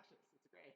obnoxious. It's great.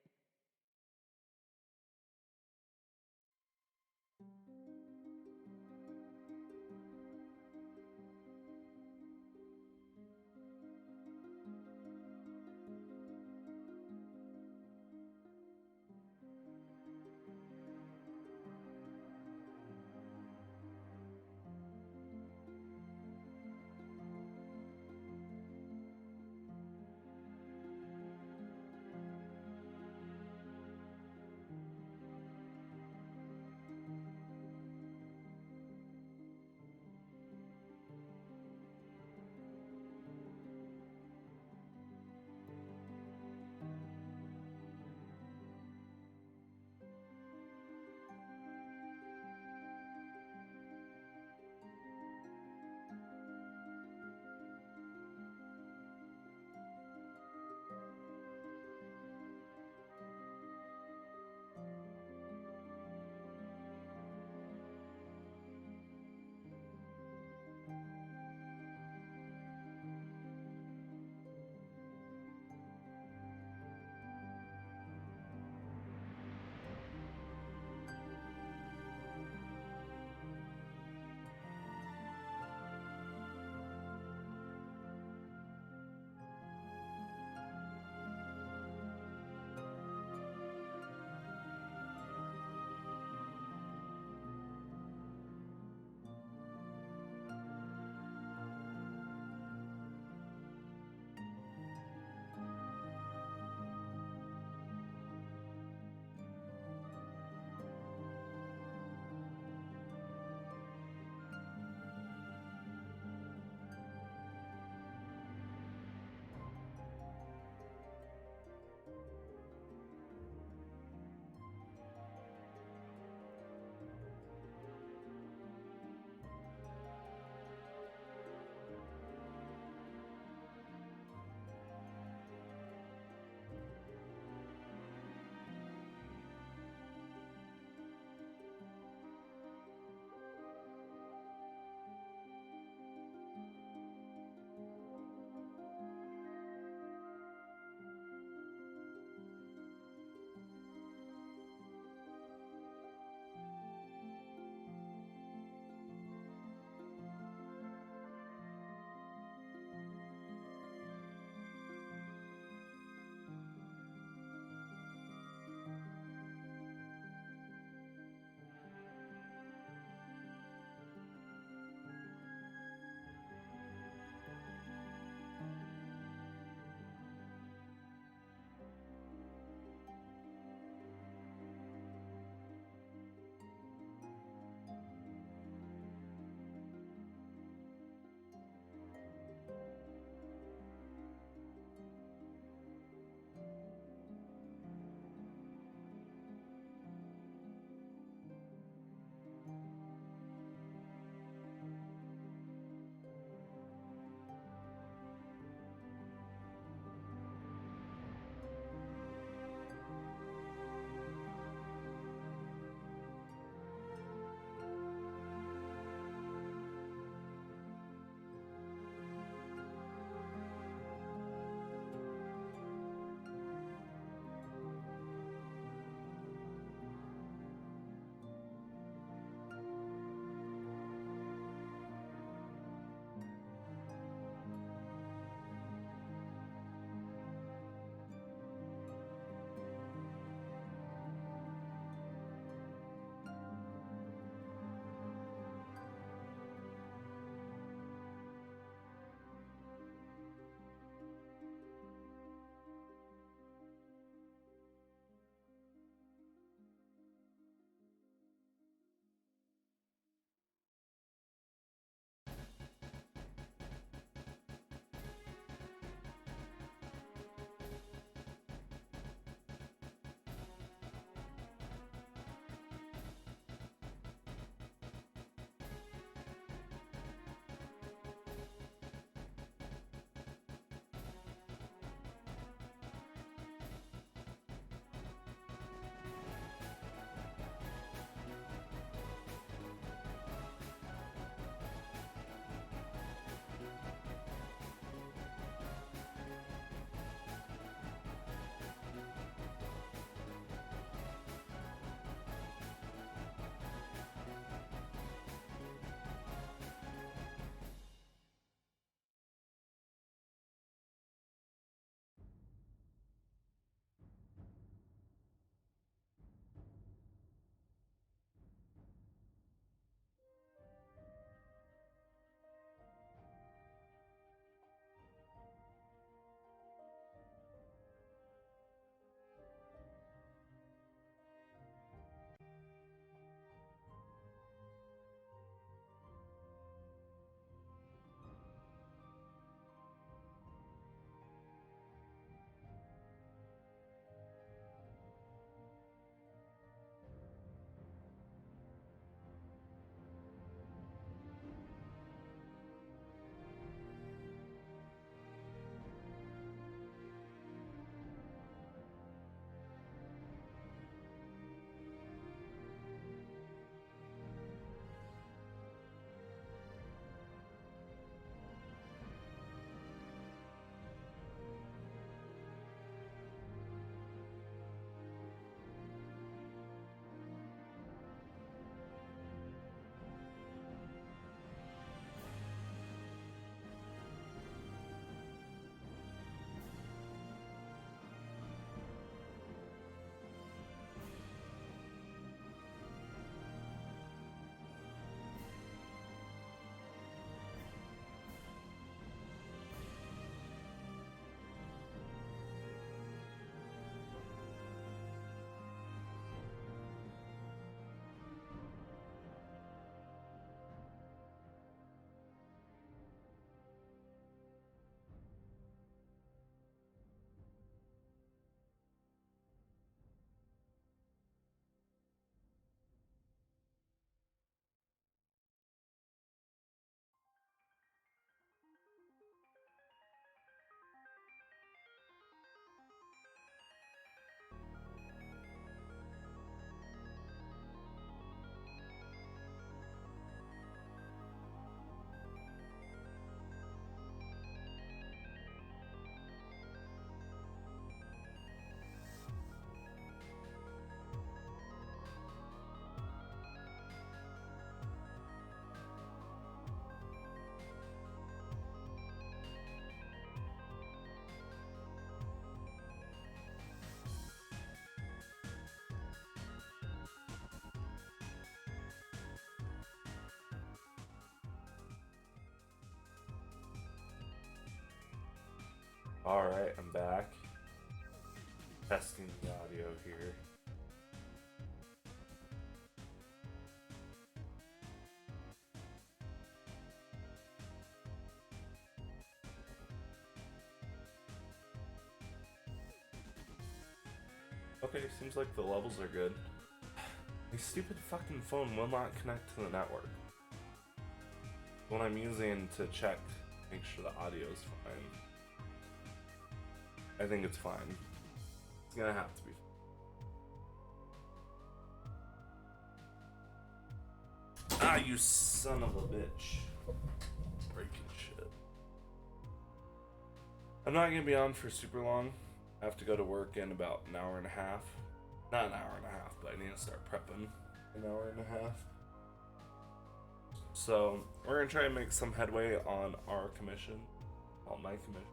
Alright, I'm back. Testing the audio here. Okay, seems like the levels are good. My stupid fucking phone will not connect to the network. When I'm using to check, make sure the audio is fine. I think it's fine. It's gonna have to be. Ah, you son of a bitch. Breaking shit. I'm not gonna be on for super long. I have to go to work in about an hour and a half. Not an hour and a half, but I need to start prepping an hour and a half. So we're gonna try and make some headway on our commission. On my commission.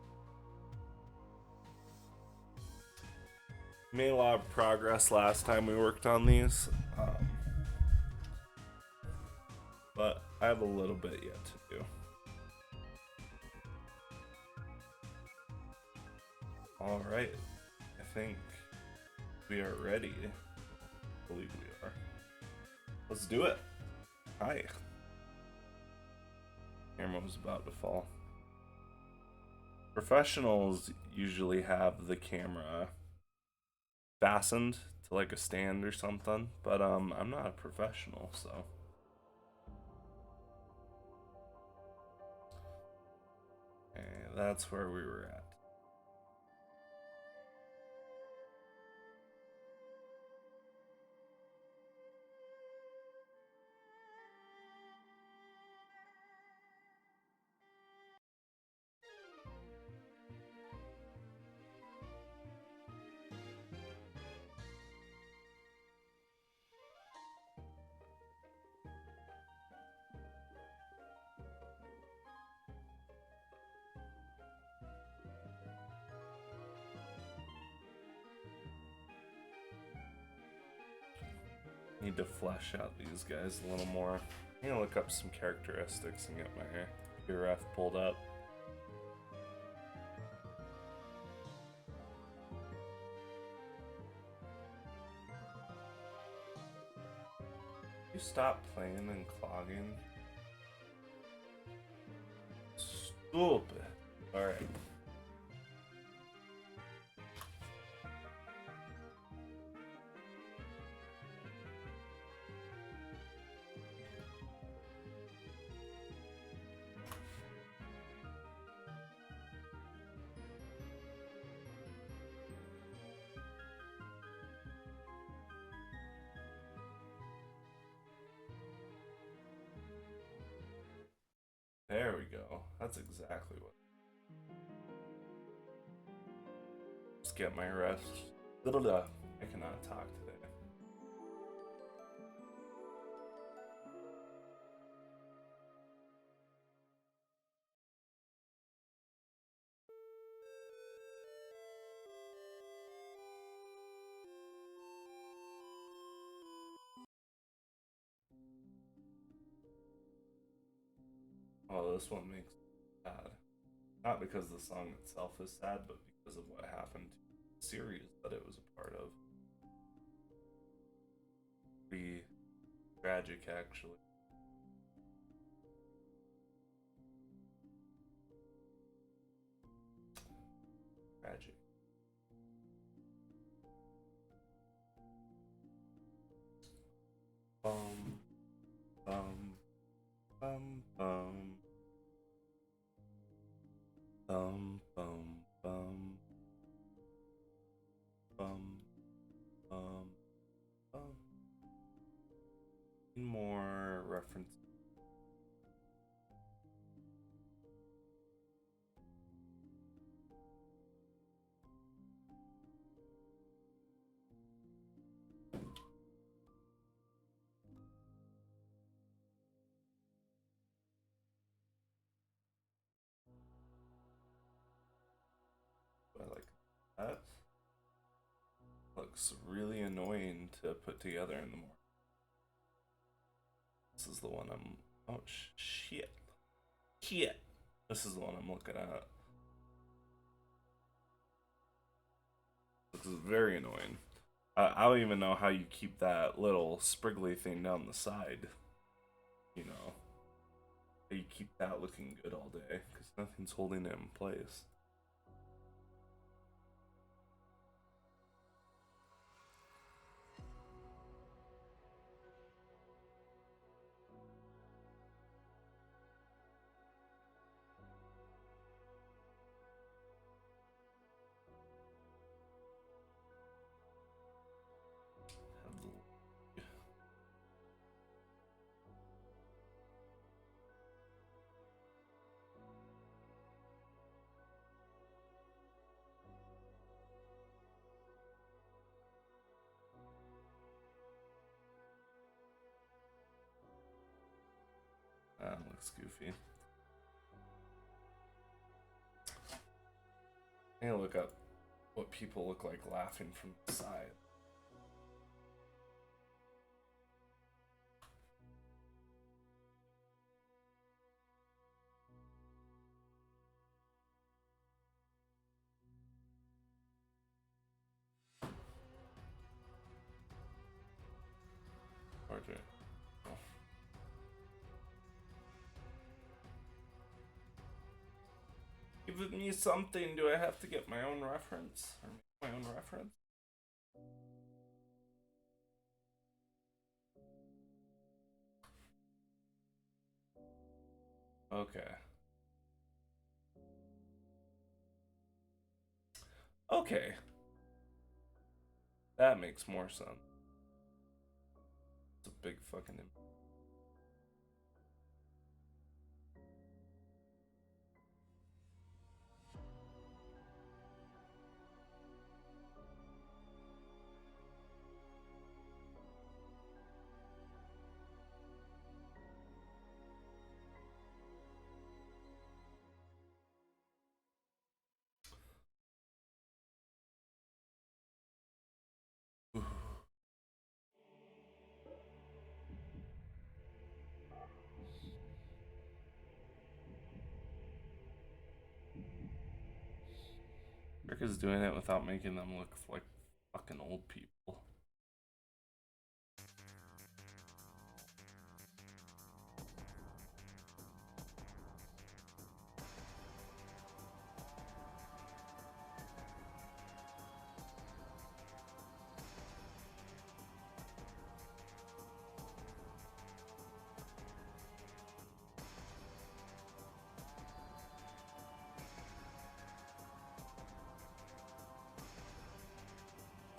Made a lot of progress last time we worked on these. But I have a little bit yet to do. Alright. I think we are ready. I believe we are. Let's do it. Hi. Camera was about to fall. Professionals usually have the camera fastened to like a stand or something, but I'm not a professional, so okay, that's where we were at. Need to flesh out these guys a little more. I'm gonna look up some characteristics and get my PRF pulled up. You stop playing and clogging. Stupid. Alright. There we go. That's exactly what. Just get my rest. I cannot talk today. Oh, this one makes me sad. Not because the song itself is sad, but because of what happened to the series that it was a part of. Pretty tragic, actually. Tragic. Bum, bum, bum, bum. Bum, bum, bum. Bum, bum, bum. More reference. I like that. Looks really annoying to put together in the morning. This is the one I'm. Oh shit! Shit! This is the one I'm looking at. because it's very annoying. I don't even know how you keep that little spriggly thing down the side. You know, how you keep that looking good all day because nothing's holding it in place. That looks goofy. I need to look up what people look like laughing from the side. RJ. Oh. Give me something. Do I have to get my own reference? Or make my own reference? Okay. Okay. That makes more sense. It's a big fucking... Rick is doing it without making them look like fucking old people.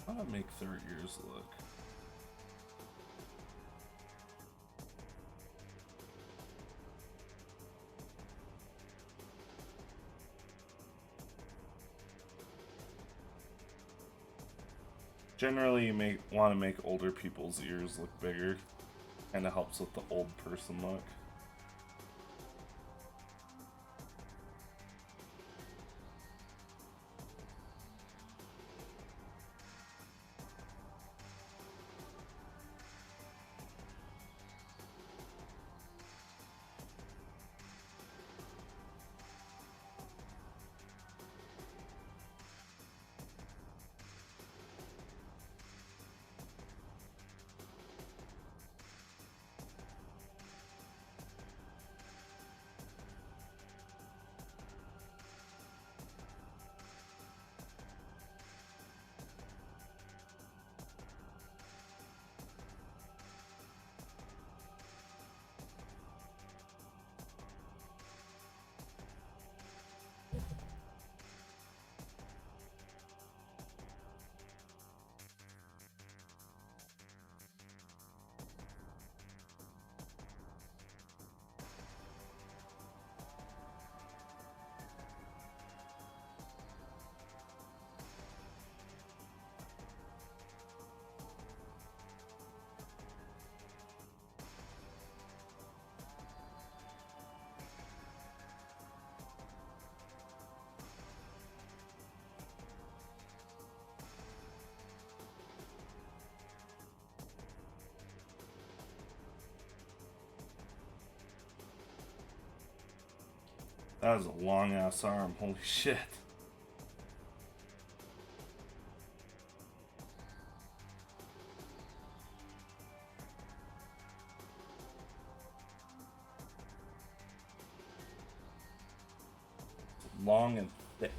How to make their ears look? Generally, you want to make older people's ears look bigger. Kind of helps with the old person look. That was a long ass arm. Holy shit. long and thick,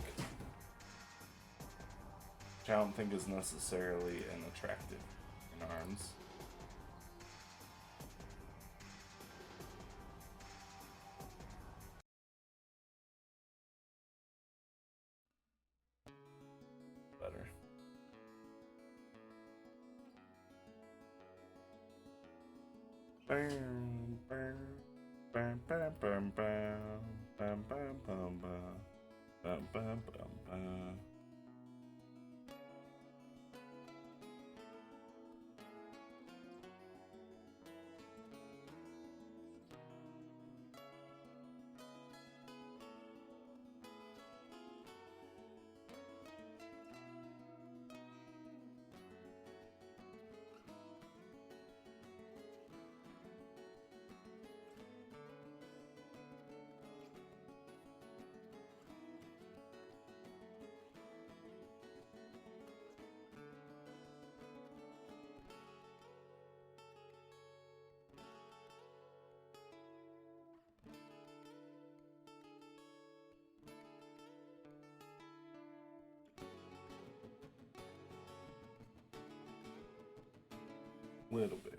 which I don't think is necessarily an attractive in arms. Better. Bam, bam, bam, bam, bam, bam, bam, bam, bam, bam, bam, bam, bam. Little big.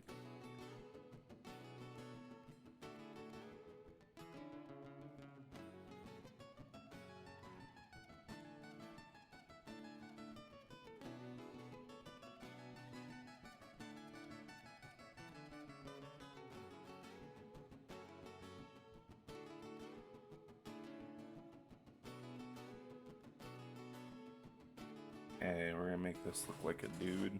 Okay, we're gonna make this look like a dude.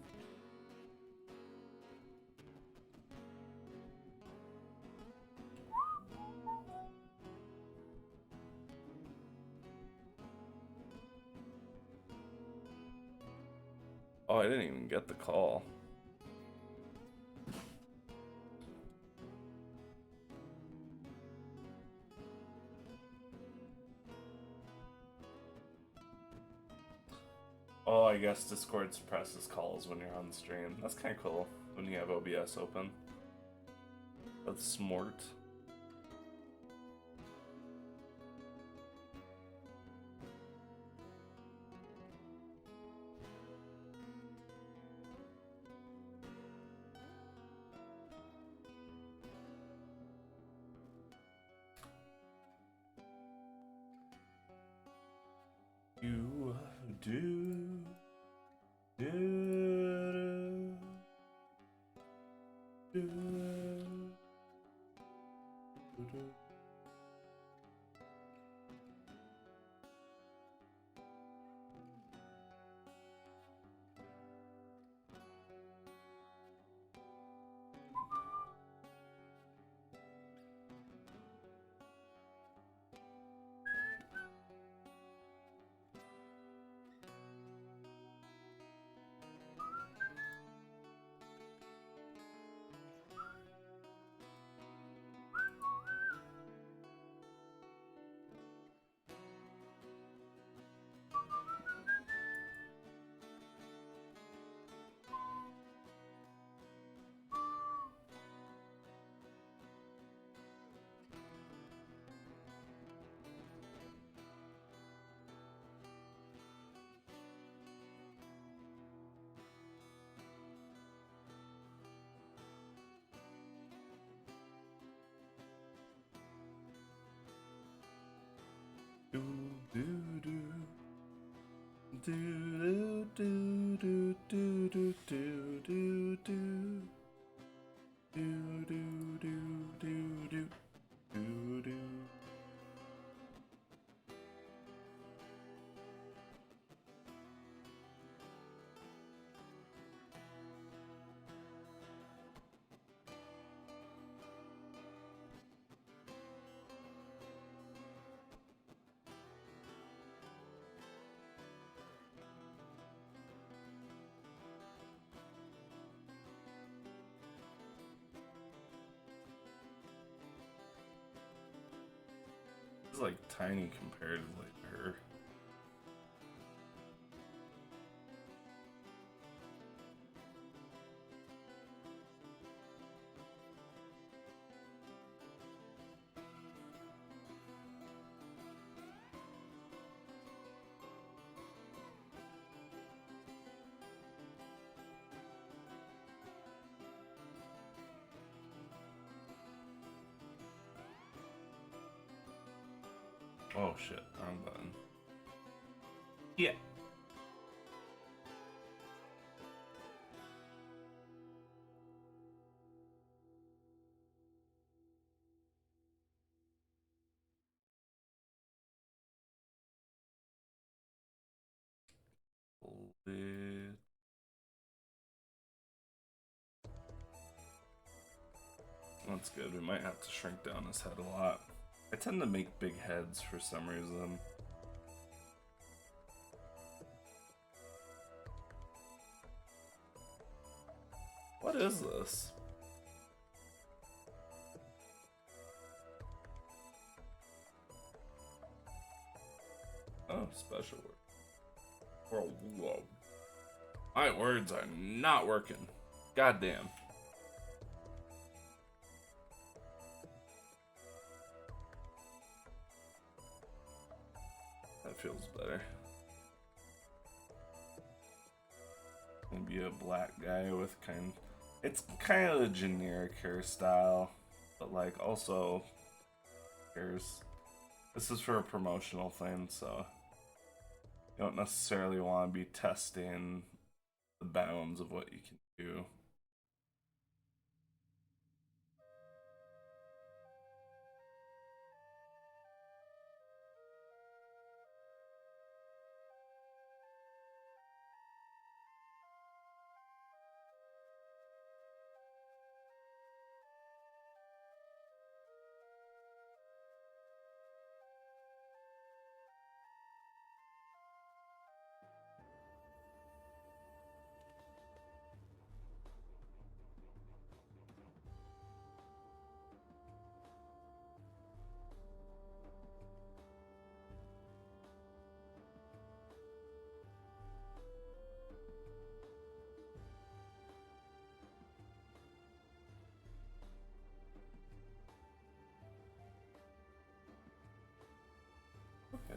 Oh, I didn't even get the call. Oh, I guess Discord suppresses calls when you're on the stream. That's kind of cool when you have OBS open. That's smart. You do. Do do do do do do do do do do do do do do do do do. It's like tiny comparatively to her. Oh shit, wrong button. Yeah. That's good. We might have to shrink down his head a lot. I tend to make big heads for some reason. What is this? Oh, special word. Whoa, whoa. My words are not working. Goddamn. That feels better. Maybe a black guy with it's kind of a generic hairstyle, but like also hairs. This is for a promotional thing, so you don't necessarily want to be testing the bounds of what you can do.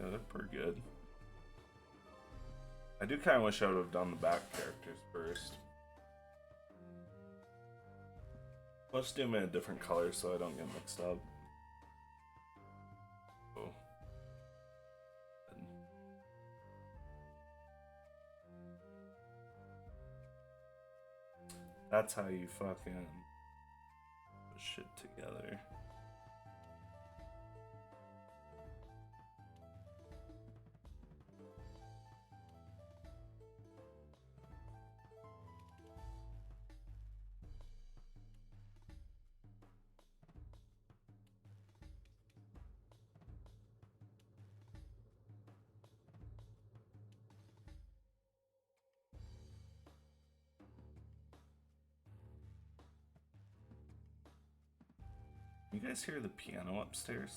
Yeah, they're pretty good. I do kind of wish I would have done the back characters first. Let's do them in a different color so I don't get mixed up. Oh. That's how you fucking put shit together. You guys hear the piano upstairs?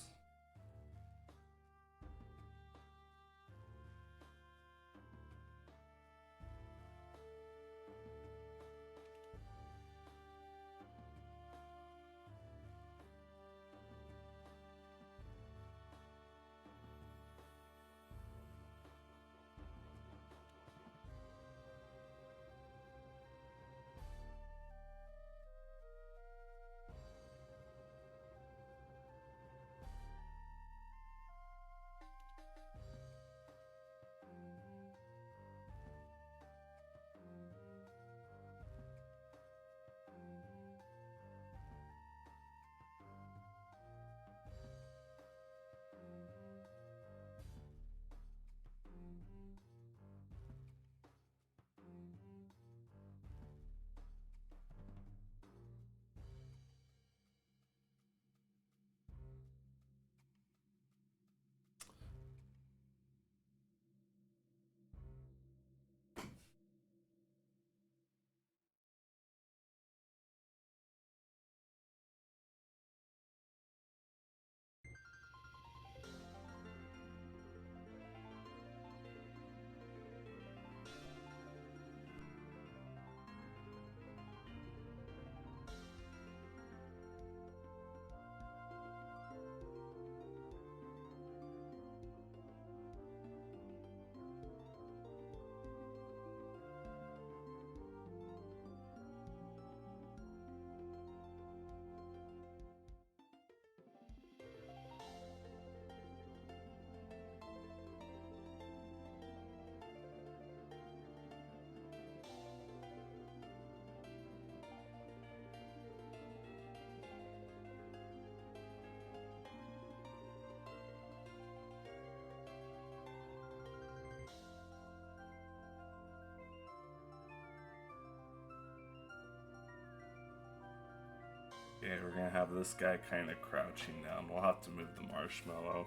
Okay, we're gonna have this guy kind of crouching down. We'll have to move the marshmallow.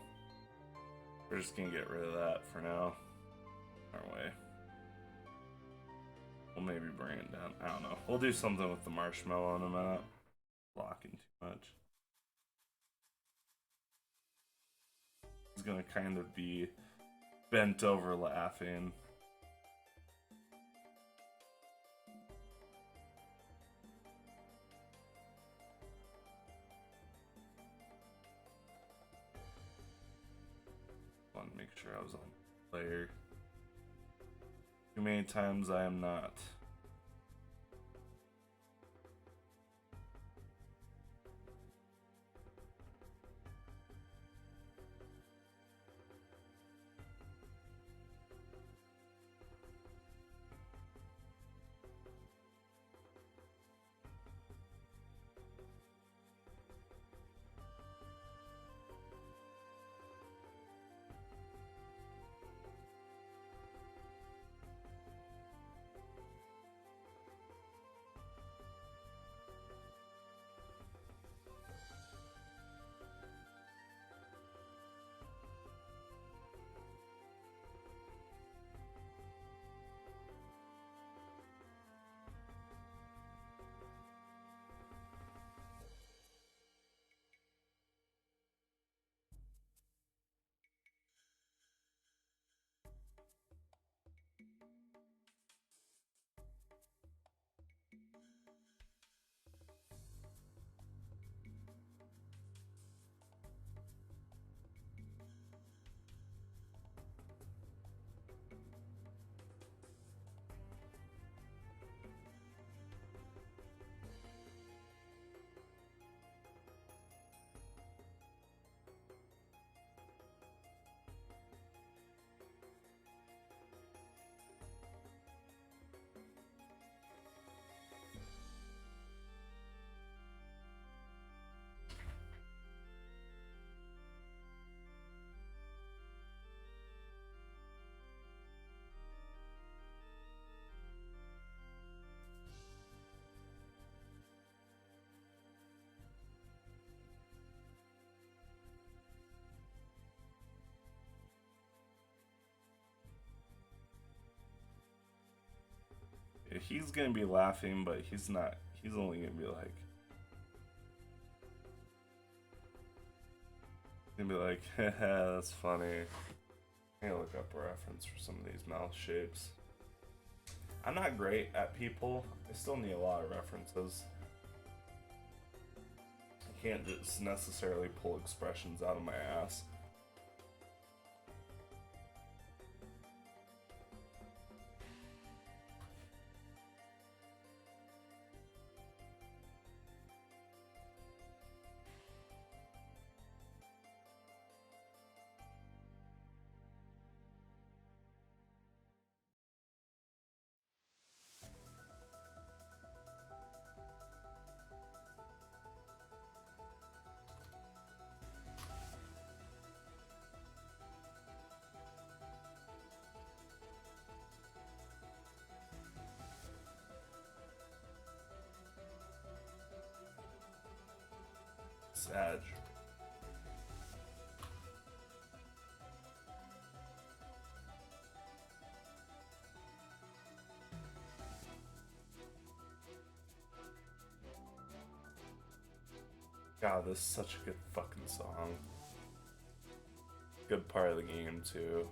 We're just gonna get rid of that for now. Our way. We'll maybe bring it down. I don't know. We'll do something with the marshmallow in a minute. Blocking too much. He's gonna kind of be bent over laughing. Want to make sure I was on player. Too many times I am not. He's gonna be laughing, but he's not. He's only gonna be like, haha, that's funny. I'm gonna look up a reference for some of these mouth shapes. I'm not great at people. I still need a lot of references. I can't just necessarily pull expressions out of my ass. Sag. God, this is such a good fucking song. Good part of the game, too.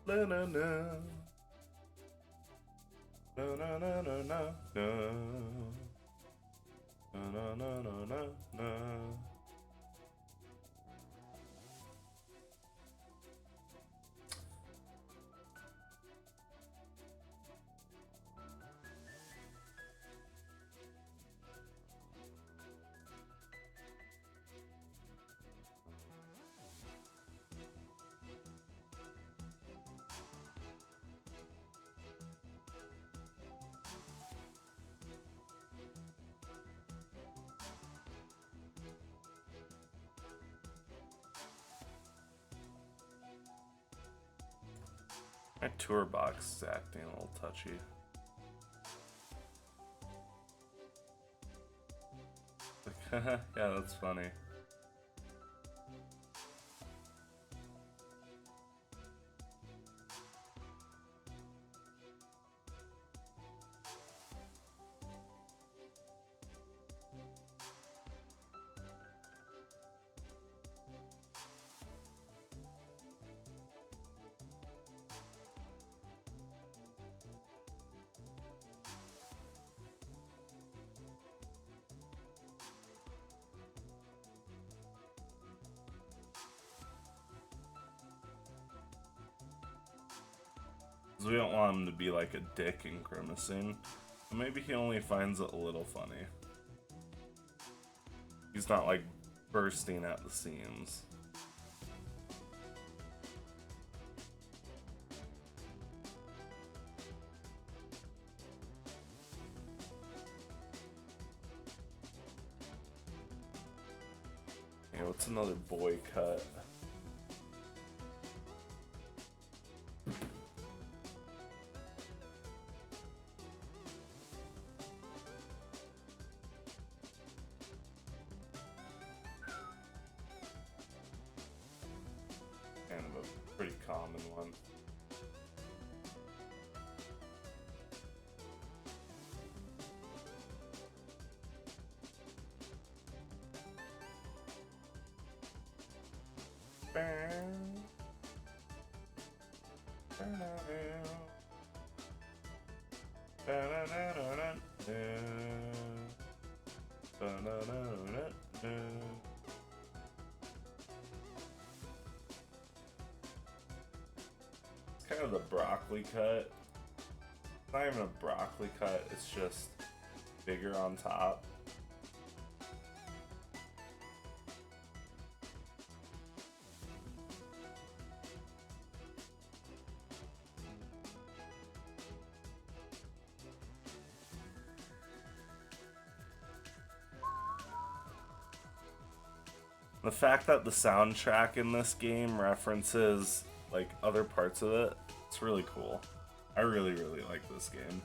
Na na na. Na na na na na na. Na na na na na na. My tour box is acting a little touchy. Yeah, that's funny. We don't want him to be like a dick and grimacing. Maybe he only finds it a little funny. He's not like bursting at the seams. Yeah, what's another boy cut? Kind of a pretty common one. It's kind of the broccoli cut. It's not even a broccoli cut, it's just bigger on top. The fact that the soundtrack in this game references like other parts of it, it's really cool. I really like this game.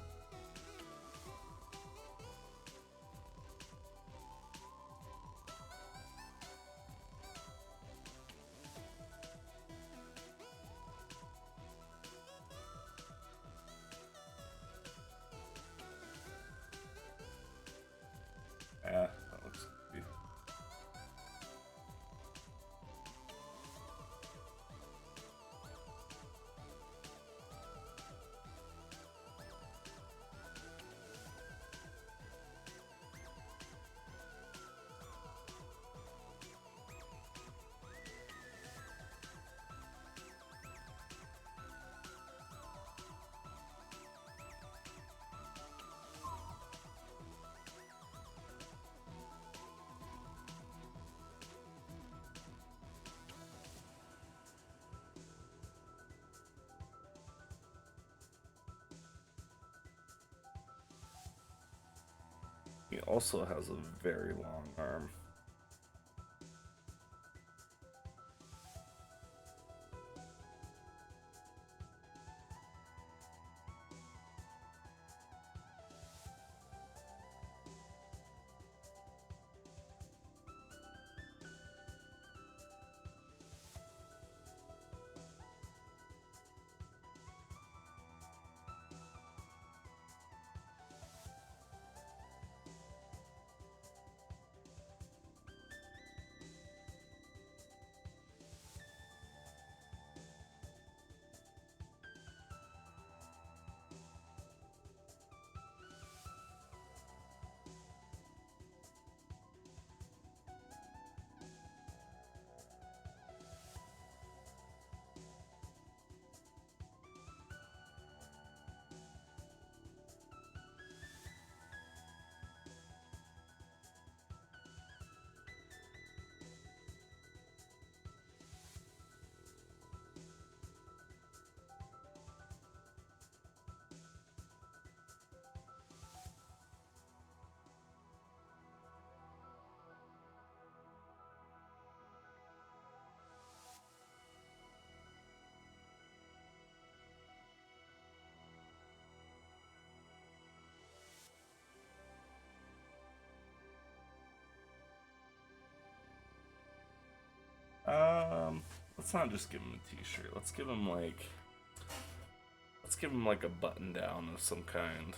Yeah, that looks good. He also has a very long arm. let's not just give him a t-shirt. Let's give him like a button down of some kind.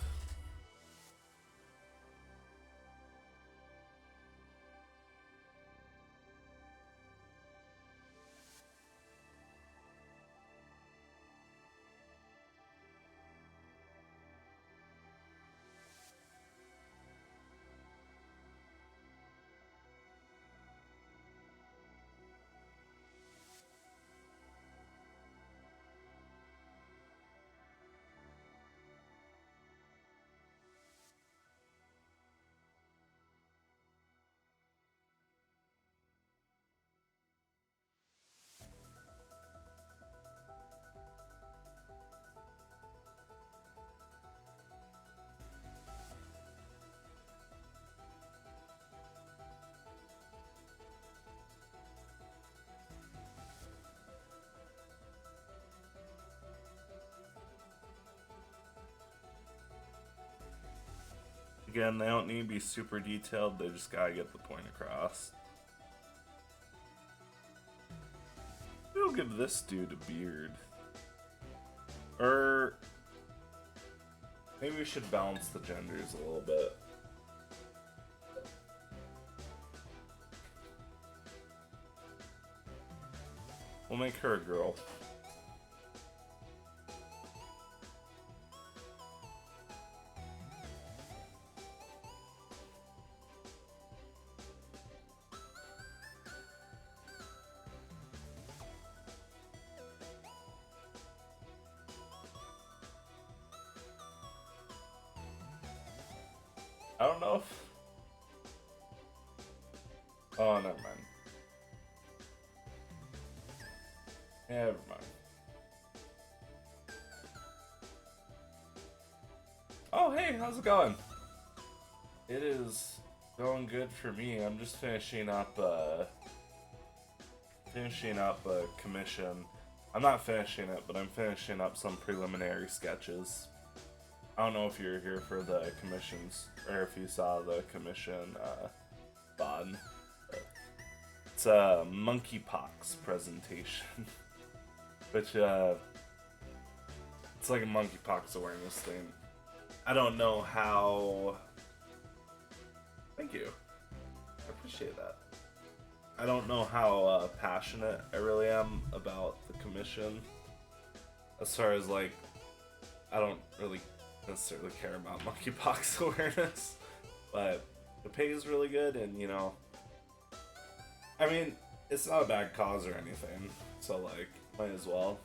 Again, they don't need to be super detailed, they just gotta get the point across. We'll give this dude a beard. Or maybe we should balance the genders a little bit. We'll make her a girl. I don't know if... Oh, never mind. Never mind. Oh, hey, how's it going? It is going good for me. I'm just finishing up a commission. I'm not finishing it, but I'm finishing up some preliminary sketches. I don't know if you're here for the commissions, or if you saw the commission bod. It's a monkeypox presentation, which it's like a monkeypox awareness thing. I don't know how. Thank you. I appreciate that. I don't know how passionate I really am about the commission. As far as like, I don't really necessarily care about monkeypox awareness, but the pay is really good, and you know, I mean, it's not a bad cause or anything, so like, might as well.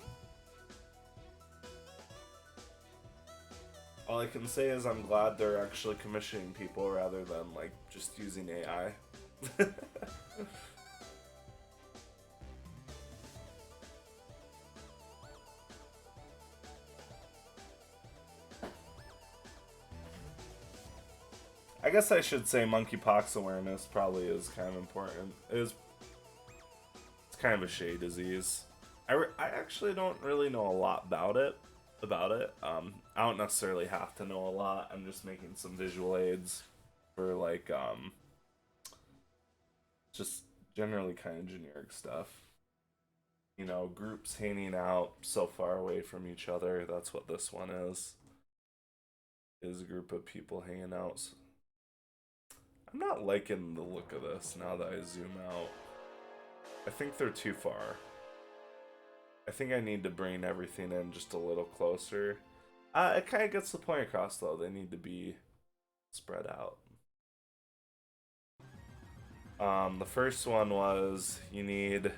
All I can say is I'm glad they're actually commissioning people rather than like just using AI. I guess I should say monkeypox awareness probably is kind of important. It's kind of a shade disease. I actually don't really know a lot about it. I don't necessarily have to know a lot. I'm just making some visual aids for like just generally kind of generic stuff. You know, groups hanging out so far away from each other. That's what this one is. Is a group of people hanging out. I'm not liking the look of this now that I zoom out. I think they're too far. I think I need to bring everything in just a little closer. It kind of gets the point across though. They need to be spread out. The first one was I needed.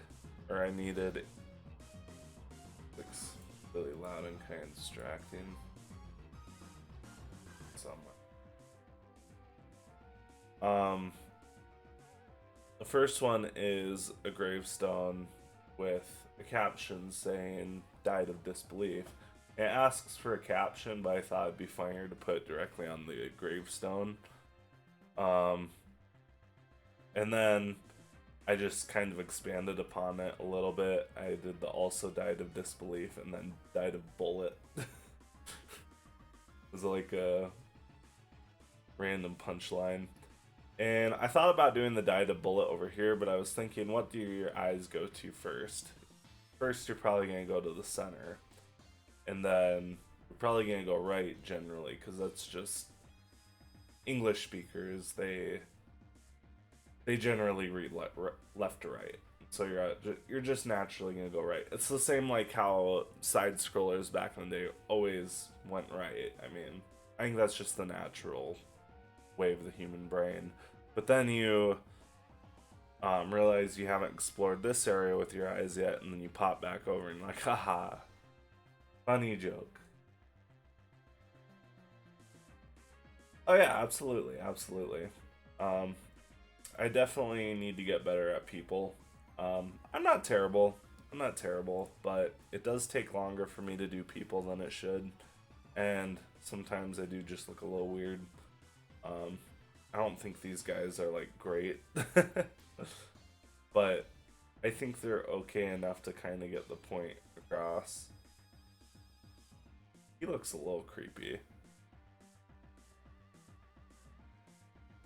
It's really loud and kind of distracting. The first one is a gravestone with a caption saying "died of disbelief." It asks for a caption, but I thought it'd be funnier to put directly on the gravestone. And then I just kind of expanded upon it a little bit. I did the also died of disbelief and then died of bullet. It was like a random punchline. And I thought about doing the died of bullet over here, but I was thinking, what do your eyes go to first? first you're probably gonna go to the center, and then you're probably gonna go right generally, because that's just English speakers. They generally read left to right. So you're just naturally gonna go right. It's the same like how side scrollers back in the day always went right. I mean, I think that's just the natural way of the human brain. But then you realize you haven't explored this area with your eyes yet, and then you pop back over and you're like, haha, funny joke. Oh yeah, absolutely, absolutely. Um, I definitely need to get better at people. I'm not terrible. I'm not terrible, but it does take longer for me to do people than it should, and sometimes I do just look a little weird. Um, I don't think these guys are like great, but I think they're okay enough to kind of get the point across. He looks a little creepy.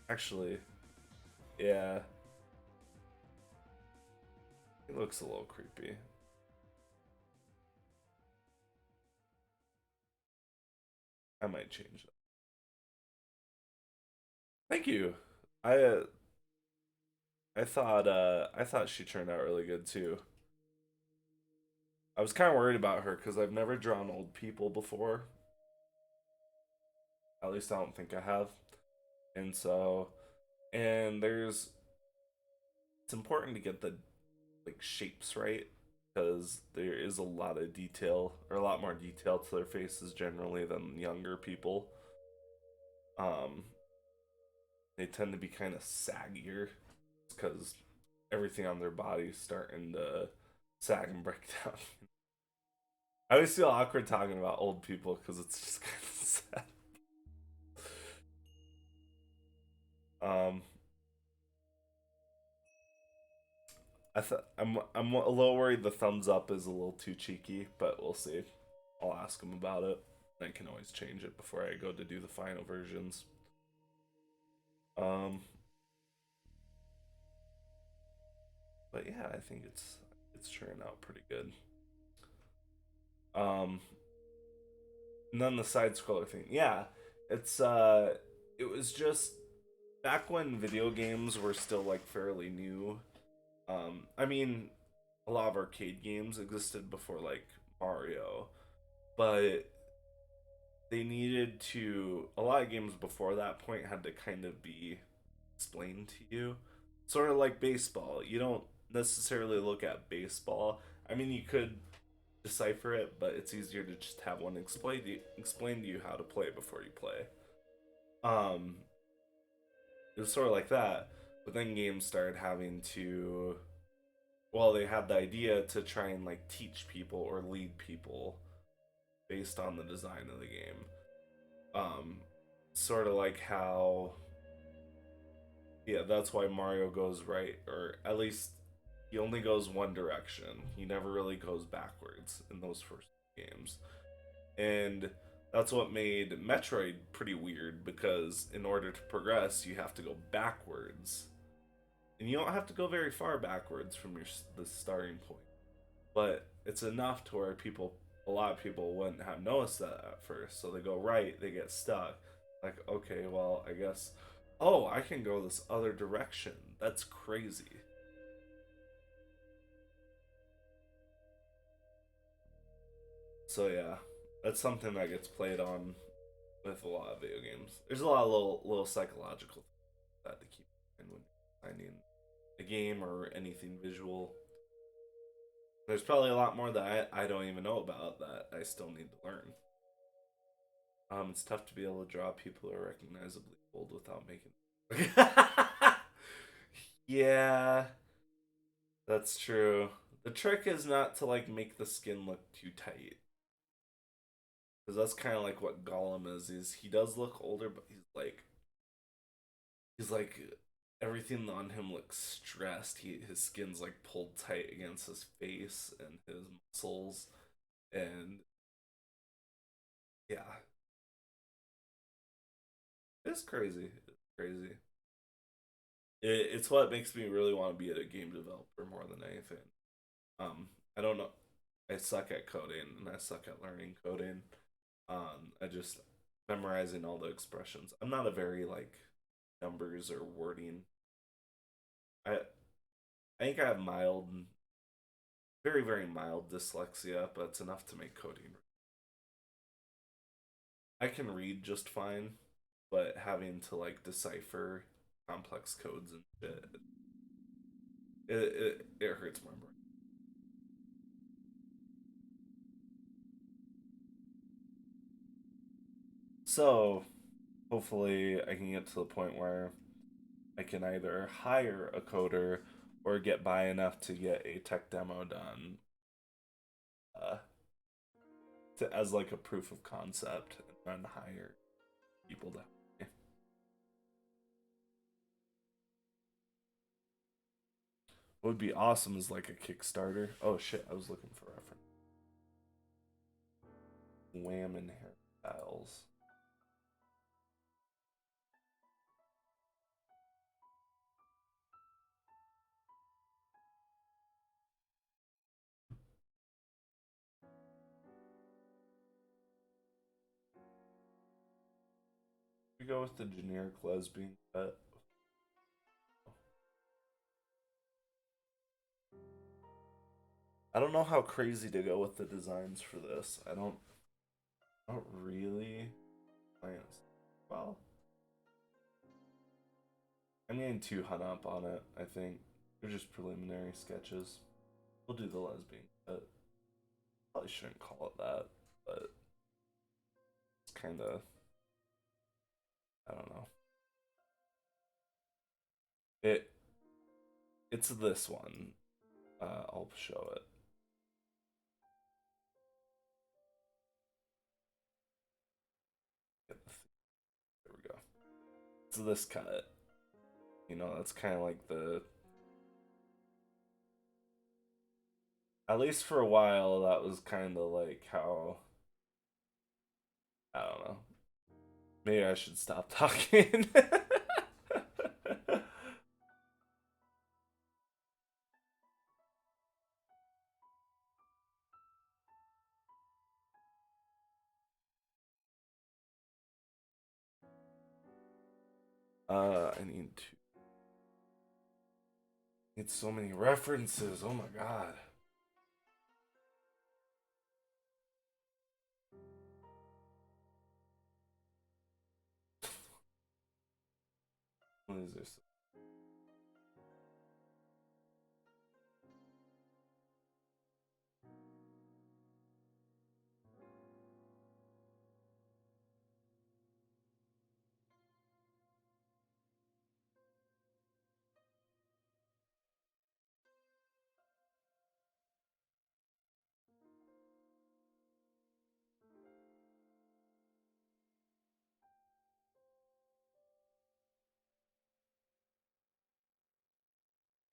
Actually, yeah, he looks a little creepy. I might change that. Thank you. I uh, I thought she turned out really good too. I was kind of worried about her because I've never drawn old people before. At least I don't think I have. And so, and there's it's important to get the like shapes right because there is a lot of detail or a lot more detail to their faces generally than younger people. Um, they tend to be kind of saggier because everything on their body is starting to sag and break down. I always feel awkward talking about old people because it's just kind of sad. Um, I'm a little worried the thumbs up is a little too cheeky, but we'll see. I'll ask him about it. I can always change it before I go to do the final versions. Um, but yeah, I think it's turning out pretty good. Um, and then the side scroller thing, yeah, it's it was just back when video games were still like fairly new. I mean, a lot of arcade games existed before like Mario, but they needed to a lot of games before that point had to kind of be explained to you, sort of like baseball. You don't necessarily look at baseball. I mean, you could decipher it, but it's easier to just have one explain to you how to play before you play. um it was sort of like that, but then games started having to, well, they had the idea to try and like teach people or lead people based on the design of the game. um Sort of like how, yeah, that's why Mario goes right, or at least he only goes one direction. He never really goes backwards in those first games. And that's what made Metroid pretty weird because in order to progress, you have to go backwards. And you don't have to go very far backwards from the starting point. But it's enough to where a lot of people wouldn't have noticed that at first. So they go right, they get stuck. Like, okay, well, I guess, oh, I can go this other direction. That's crazy. So yeah, that's something that gets played on with a lot of video games. There's a lot of little psychological things that to keep in mind when you're finding a game or anything visual. There's probably a lot more that I don't even know about that I still need to learn. It's tough to be able to draw people who are recognizably old without making. Yeah, that's true. The trick is not to like make the skin look too tight, because that's kind of like what Gollum is. Is he does look older, but he's like everything on him looks stressed. His skin's like pulled tight against his face and his muscles, and yeah, it's crazy. It's crazy. It's what makes me really want to be a game developer more than anything. I don't know. I suck at coding and I suck at learning coding. I just memorizing all the expressions. I'm not a very like numbers or wording. I I think I have mild, very very mild dyslexia, but it's enough to make coding. I can read just fine, but having to like decipher complex codes and shit, it hurts my brain. So hopefully I can get to the point where I can either hire a coder or get by enough to get a tech demo done, uh, as like a proof of concept, and then hire people to. What would be awesome is like a Kickstarter. Oh shit, I was looking for reference. Wham and hairstyles. We go with the generic lesbian cut. I don't know how crazy to go with the designs for this. I don't really plans. Well, I'm getting too hung up on it, I think. They're just preliminary sketches. We'll do the lesbian cut. Probably shouldn't call it that, but it's kinda, I don't know. It it's this one. I'll show it. There we go. It's this cut. That's kind of like the. At least for a while, that was kind of like how. I don't know. Maybe I should stop talking. I need so many references. Oh my god. What is this?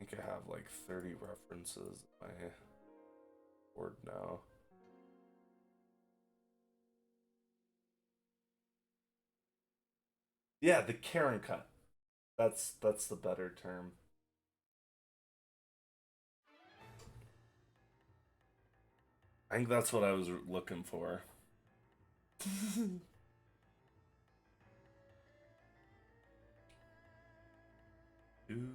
I think I have like 30 references in my board now. Yeah, the Karen cut. That's the better term. I think that's what I was looking for. Dude.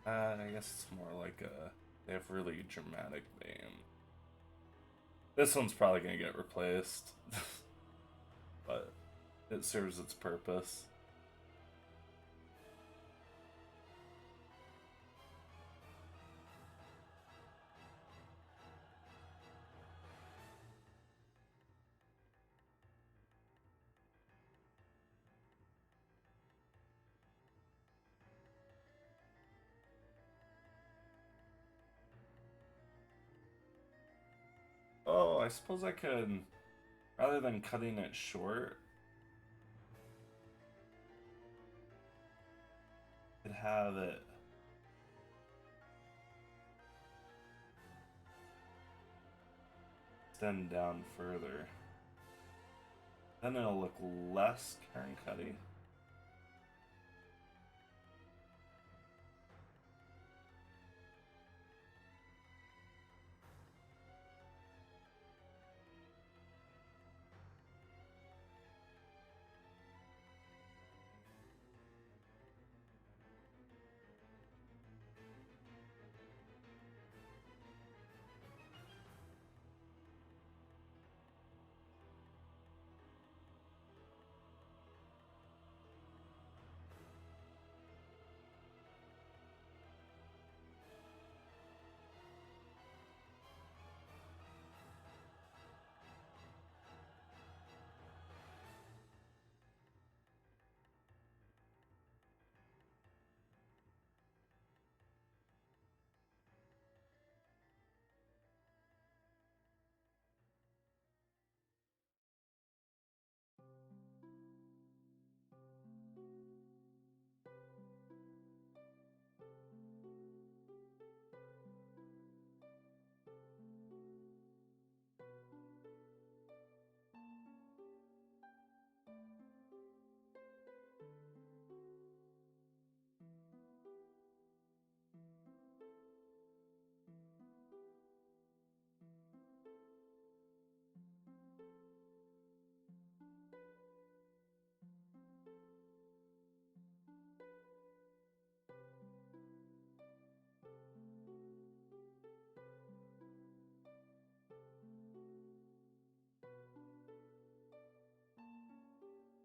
I guess it's more like they have really dramatic names. This one's probably gonna get replaced, but it serves its purpose. I suppose I could, rather than cutting it short, could have it extend down further. Then it'll look less Karen Cuddy.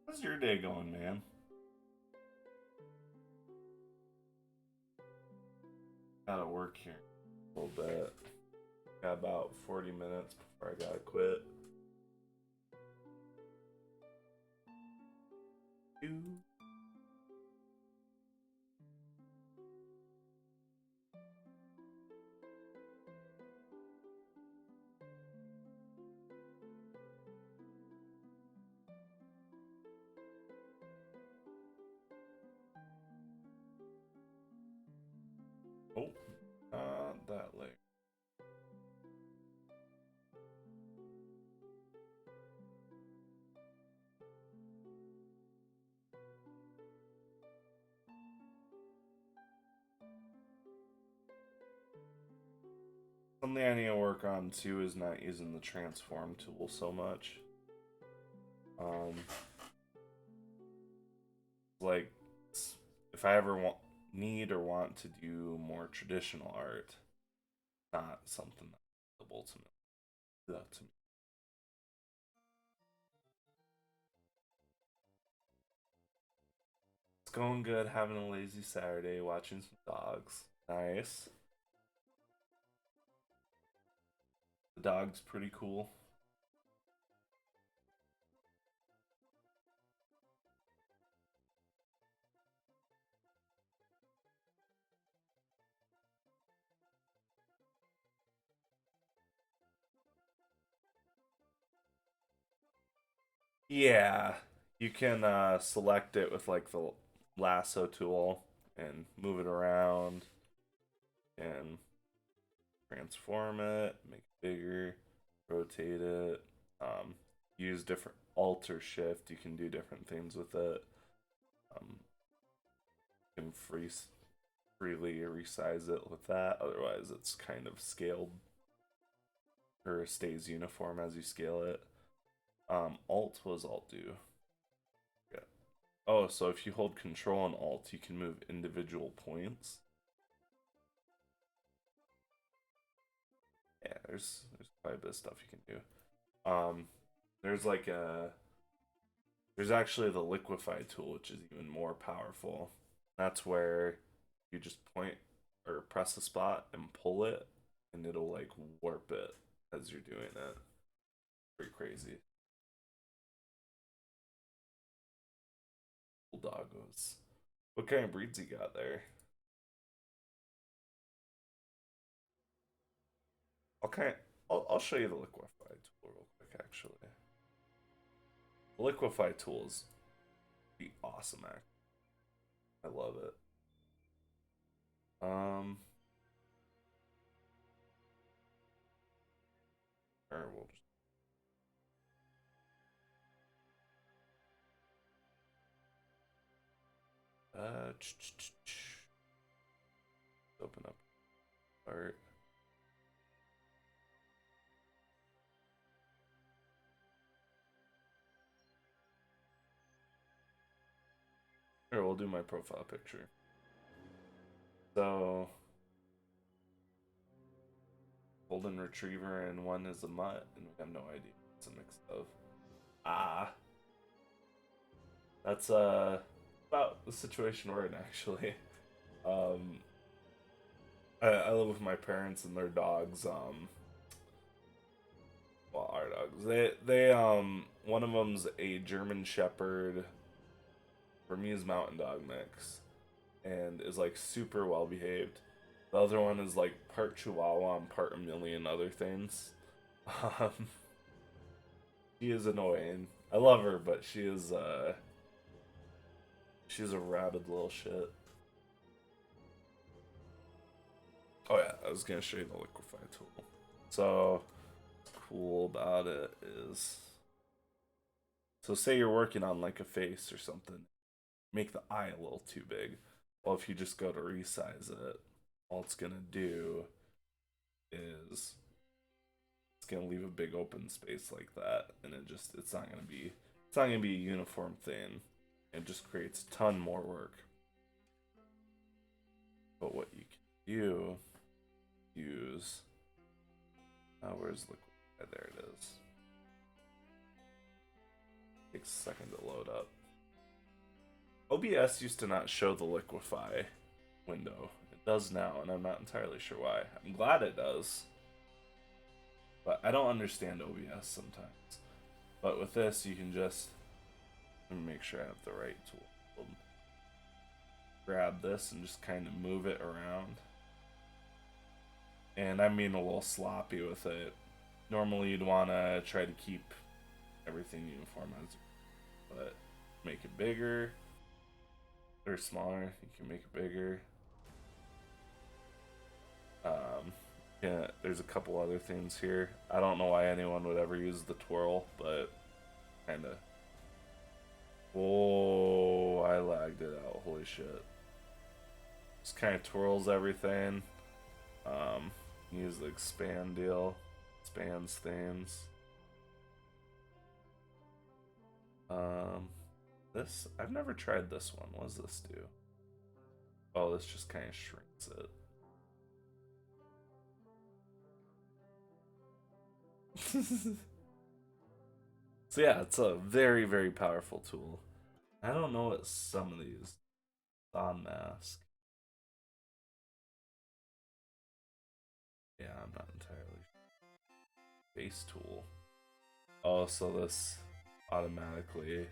How's your day going, man? Gotta work here a little bit. Got about 40 minutes before I gotta quit. Oh, not that late. Something I need to work on too is not using the transform tool so much. Like, if I ever need or want to do more traditional art, not something that's available to me. That to me. It's going good. Having a lazy Saturday, watching some dogs. Nice. The dog's pretty cool. Yeah, you can select it with like the lasso tool and move it around and transform it, make it bigger, rotate it, use different alt or shift. You can do different things with it. You can freely resize it with that. Otherwise, it's kind of scaled or stays uniform as you scale it. Alt, what does alt do? Yeah. Oh, so if you hold control and alt, you can move individual points. Yeah, there's quite a bit of stuff you can do. There's like there's actually the liquefy tool, which is even more powerful. That's where you just point or press a spot and pull it, and it'll like warp it as you're doing it. Pretty crazy. Doggos. What kind of breeds you got there? Okay, I'll show you the liquefied. liquefy tools be awesome. Actually, I love it. Or we'll just open up art. Here, we'll do my profile picture. So, golden retriever and one is a mutt, and we have no idea what it's a mix of. Ah, that's about the situation we're in actually. Um, I live with my parents and their dogs. Well, our dogs. They one of them's a German Shepherd, Burmese Mountain Dog mix, and is like super well behaved. The other one is like part Chihuahua and part a million other things. Um, she is annoying. I love her, but she's a rabid little shit. Oh yeah, I was gonna show you the liquefy tool. So what's cool about it is, so say you're working on like a face or something, make the eye a little too big. Well, if you just go to resize it, all it's gonna do is it's gonna leave a big open space like that, and it's not gonna be a uniform thing. It just creates a ton more work. But what you can do, use, where's liquid? There it is. Takes a second to load up. OBS used to not show the liquefy window. It does now, and I'm not entirely sure why. I'm glad it does, but I don't understand OBS sometimes. But with this, you can just, let me make sure I have the right tool. Grab this and just kind of move it around. And I'm being a little sloppy with it. Normally, you'd want to try to keep everything uniform, but make it bigger or smaller. You can make it bigger. Yeah, there's a couple other things here. I don't know why anyone would ever use the twirl, but kind of. Whoa, I lagged it out. Holy shit. Just kind of twirls everything. Use the expand deal. Expands things. This, I've never tried this one. What does this do? Oh, this just kind of shrinks it. So yeah, it's a very, very powerful tool. I don't know what some of these on mask. Yeah, I'm not entirely sure. Face tool. Oh, so this automatically.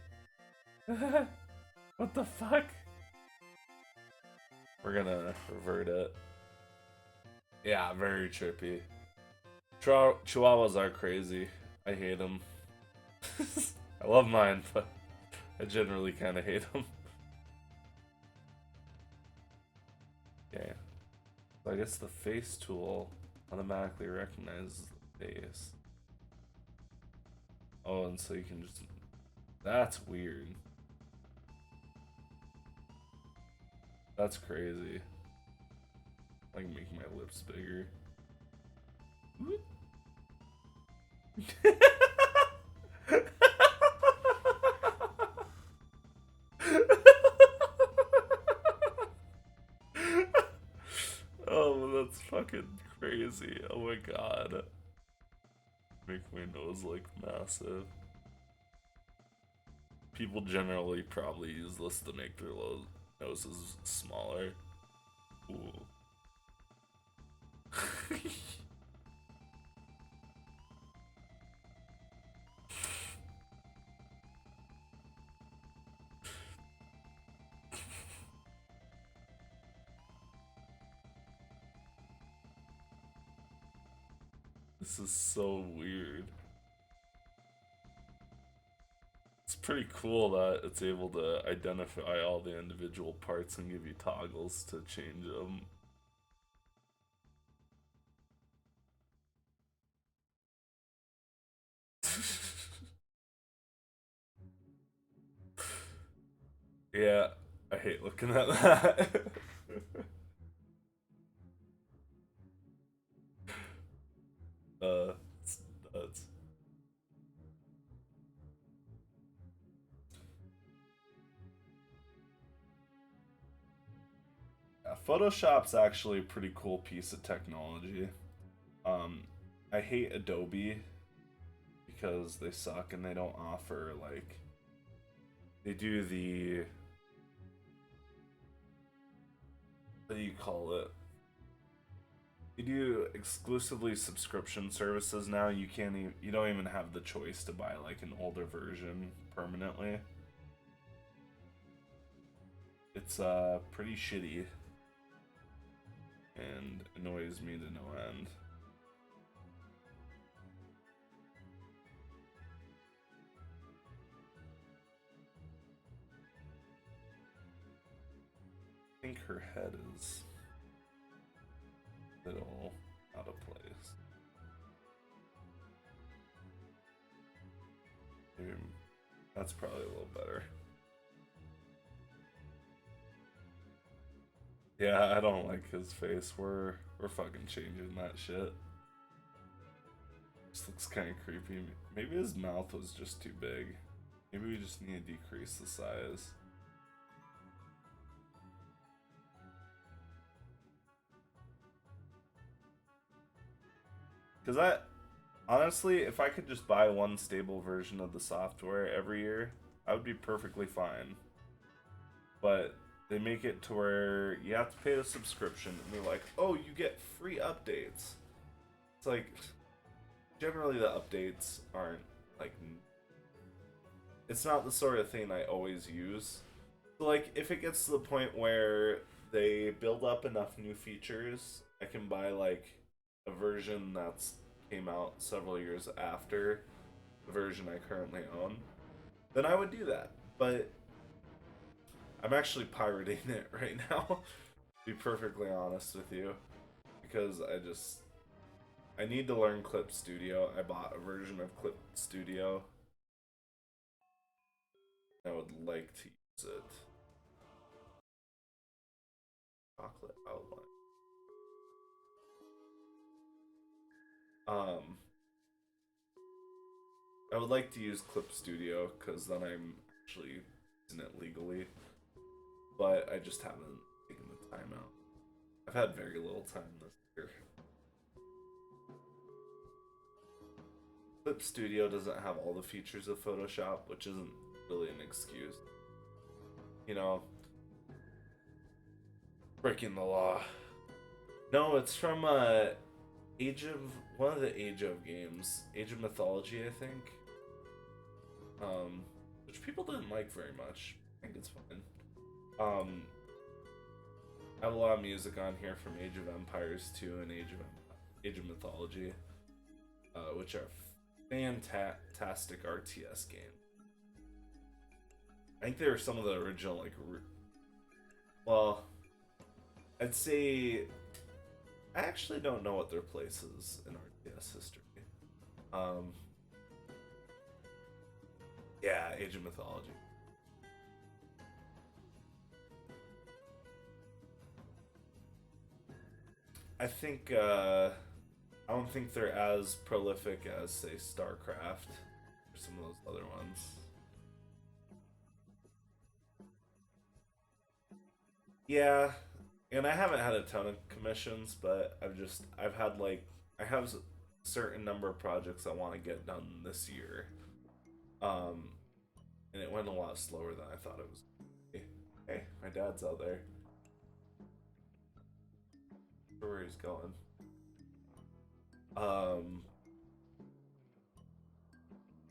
What the fuck? We're gonna revert it. Yeah, very trippy. Chihuahuas are crazy. I hate them. I love mine, but I generally kind of hate them. Okay. So I guess the face tool automatically recognizes the face. Oh, and so you can just... That's weird. That's crazy. I can make my lips bigger. Oh, that's fucking crazy. Oh my god. Make my nose like massive. People generally probably use this to make their noses smaller. Ooh. This is so weird. It's pretty cool that it's able to identify all the individual parts and give you toggles to change them. Yeah, I hate looking at that. It's nuts. Yeah, Photoshop's actually a pretty cool piece of technology. Um, I hate Adobe because they suck and they don't offer like they do the what do you call it? You do exclusively subscription services now. You can't even, you don't even have the choice to buy like an older version permanently. It's pretty shitty and annoys me to no end. I think her head is a little out of place. Maybe that's probably a little better. Yeah, I don't like his face. We're fucking changing that shit. This looks kind of creepy. Maybe his mouth was just too big. Maybe we just need to decrease the size. Because honestly, if I could just buy one stable version of the software every year, I would be perfectly fine. But they make it to where you have to pay a subscription, and they're like, oh, you get free updates. It's like, generally the updates aren't like, it's not the sort of thing I always use. So like, if it gets to the point where they build up enough new features, I can buy like a version that's came out several years after the version I currently own, then I would do that. But I'm actually pirating it right now, to be perfectly honest with you, because I need to learn Clip Studio. I bought a version of Clip Studio. I would like to use it. Chocolate outline. Um, I would like to use Clip Studio because then I'm actually using it legally, but I just haven't taken the time out. I've had very little time this year. Clip Studio doesn't have all the features of Photoshop, which isn't really an excuse. You know, breaking the law. No, it's from Age of one of the Age of games, Age of Mythology, I think. Which people didn't like very much. I think it's fine. Um, I have a lot of music on here from Age of Empires 2 and Age of Mythology, which are fantastic RTS games. I think they were some of the original well, I'd say I actually don't know what their place is in RTS history. Um, yeah, Age of Mythology. I think I don't think they're as prolific as say StarCraft or some of those other ones. Yeah, and I haven't had a ton of commissions, but I've had like I have a certain number of projects I want to get done this year. Um, and it went a lot slower than I thought it was. Hey, my dad's out there. Where he's going. Um,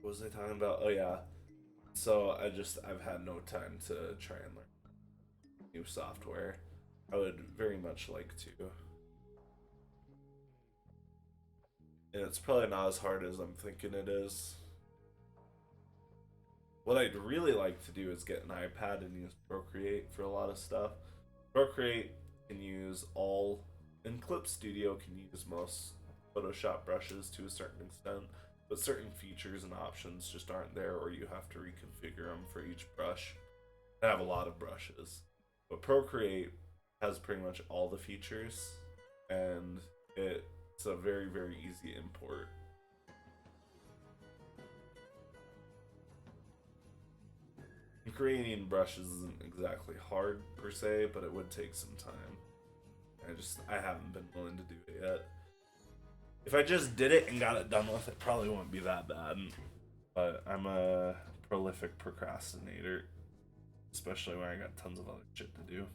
what was I talking about? Oh yeah. So I've had no time to try and learn new software. I would very much like to. And it's probably not as hard as I'm thinking it is. what I'd really like to do is get an iPad and use Procreate for a lot of stuff. Procreate can use all, and Clip Studio can use most Photoshop brushes to a certain extent, but certain features and options just aren't there, or you have to reconfigure them for each brush. I have a lot of brushes, but Procreate has pretty much all the features, and it's a very, very easy import. Creating brushes isn't exactly hard per se, but it would take some time. I haven't been willing to do it yet. If I just did it and got it done with, it probably wouldn't be that bad. But I'm a prolific procrastinator, especially when I got tons of other shit to do.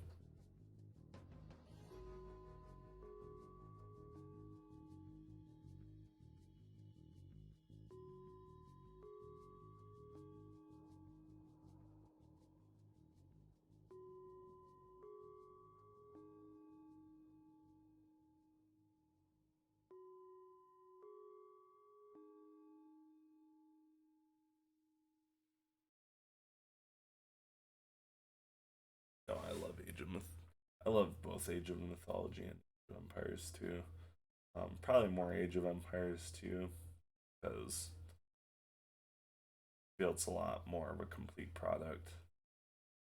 No, I love Age of Myth. I love both Age of Mythology and Age of Empires too. Probably more Age of Empires too, because it feels a lot more of a complete product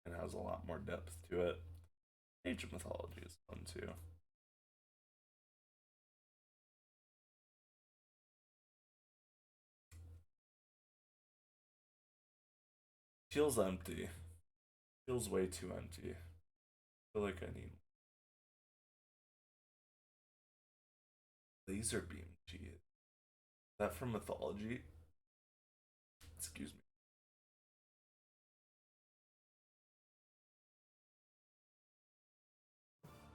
and has a lot more depth to it. Age of Mythology is fun too. Feels empty. Feels way too empty. I feel like I need laser beam. Gee, is that from mythology? Excuse me.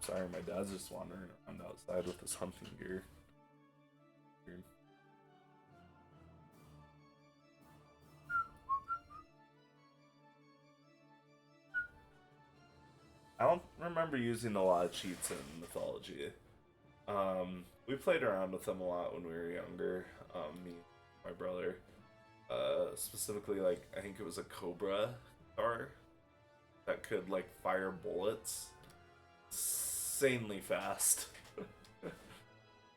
Sorry, my dad's just wandering around outside with his hunting gear. Weird. I don't remember using a lot of cheats in mythology. We played around with them a lot when we were younger. Me, my brother. Specifically, like I think it was a Cobra car that could like fire bullets insanely fast.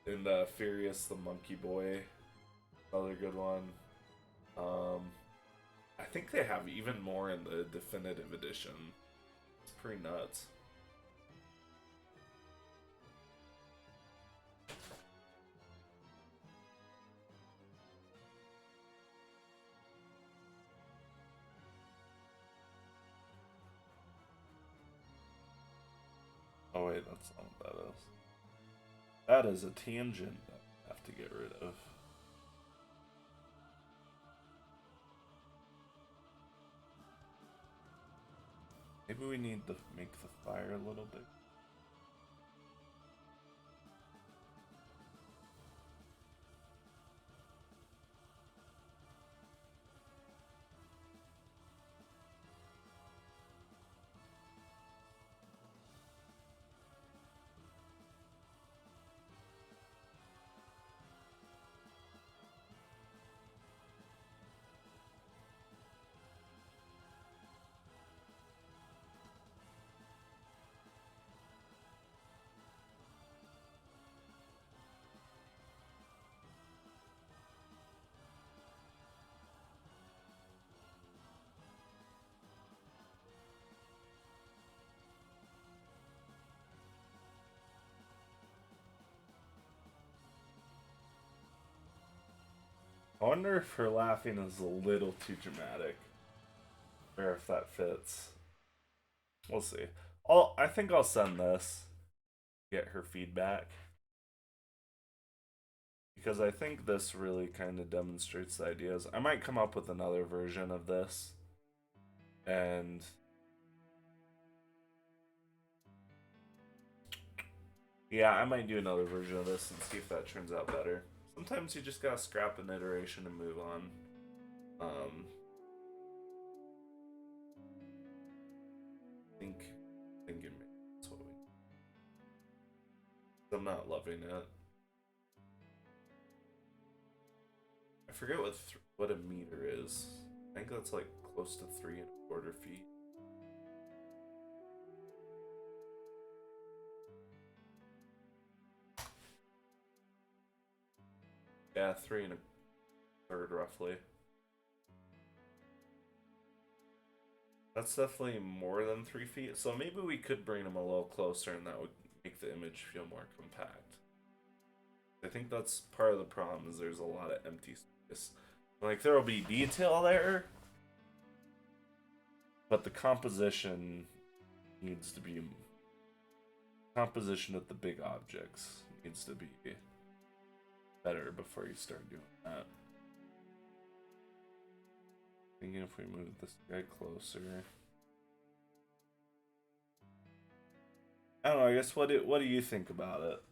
And Furious the Monkey Boy, another good one. Um, I think they have even more in the definitive edition. It's pretty nuts. Oh wait, that's not what that is. That is a tangent that I have to get rid of. Maybe we need to make the fire a little bit. I wonder if her laughing is a little too dramatic, or if that fits. We'll see. I think I'll send this, get her feedback, because I think this really kind of demonstrates the ideas. I might come up with another version of this, and yeah, I might do another version of this and see if that turns out better. Sometimes you just gotta scrap an iteration and move on. Think, think that's what we. I'm not loving it. I forget what a meter is. I think that's like close to 3.25 feet. Yeah, 3 1/3 roughly. That's definitely more than 3 feet. So maybe we could bring them a little closer, and that would make the image feel more compact. I think that's part of the problem. Is there's a lot of empty space. Like there will be detail there, but the composition needs to be composition of the big objects needs to be better before you start doing that. Thinking if we move this guy closer. I don't know, I guess what do you think about it?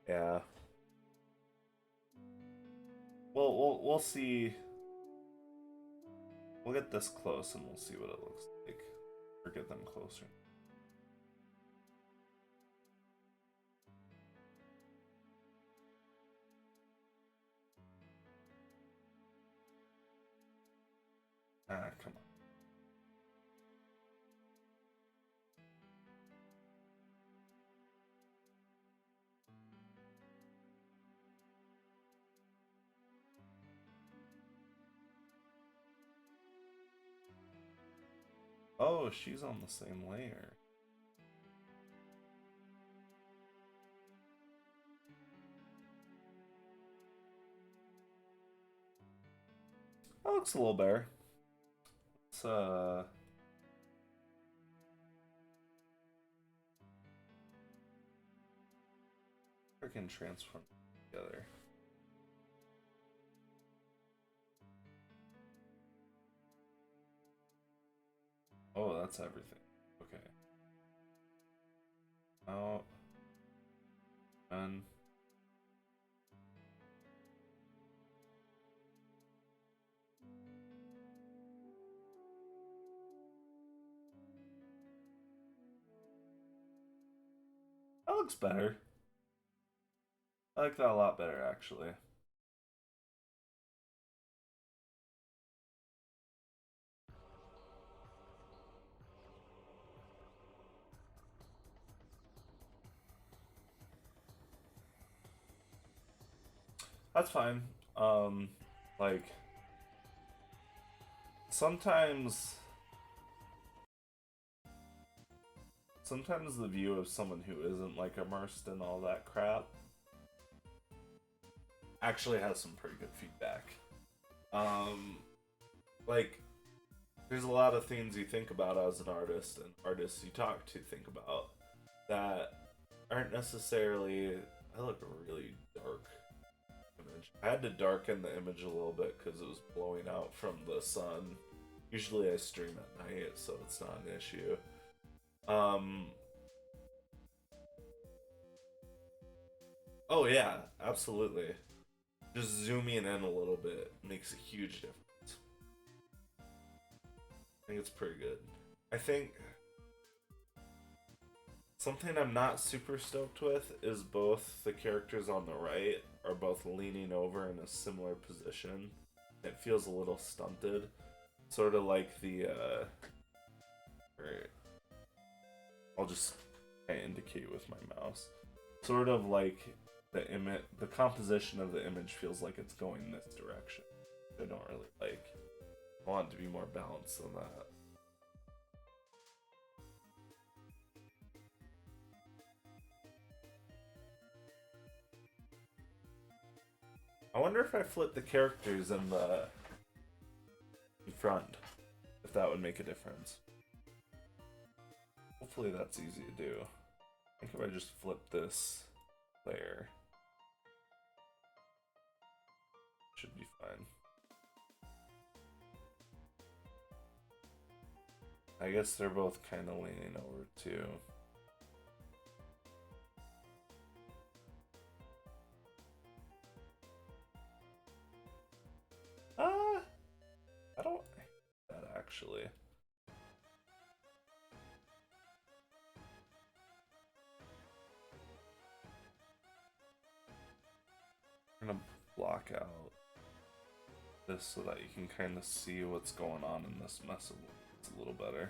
Yeah. Well, we'll see. We'll get this close and we'll see what it looks like. Or get them closer. Ah, come on. Oh, she's on the same layer. That looks a little better. It's freaking transform together. Oh, that's everything. Okay. Oh, done. That looks better. I like that a lot better, actually. That's fine. Like sometimes, sometimes the view of someone who isn't like immersed in all that crap actually has some pretty good feedback. Um, like there's a lot of things you think about as an artist and artists you talk to think about that aren't necessarily. I look really dark. Image. I had to darken the image a little bit because it was blowing out from the sun. Usually I stream at night, so it's not an issue. Um. Oh yeah, absolutely. Just zooming in a little bit makes a huge difference. I think it's pretty good. I think something I'm not super stoked with is both the characters on the right are both leaning over in a similar position. It feels a little stunted. Sort of like the right. I'll just indicate with my mouse. Sort of like the composition of the image feels like it's going this direction. I don't really like. I want it to be more balanced than that. I wonder if I flip the characters in the in front, if that would make a difference. Hopefully that's easy to do. I think if I just flip this layer. should be fine. I guess they're both kind of leaning over too. I don't hate that actually. I'm gonna block out this so that you can kind of see what's going on in this mess a little better.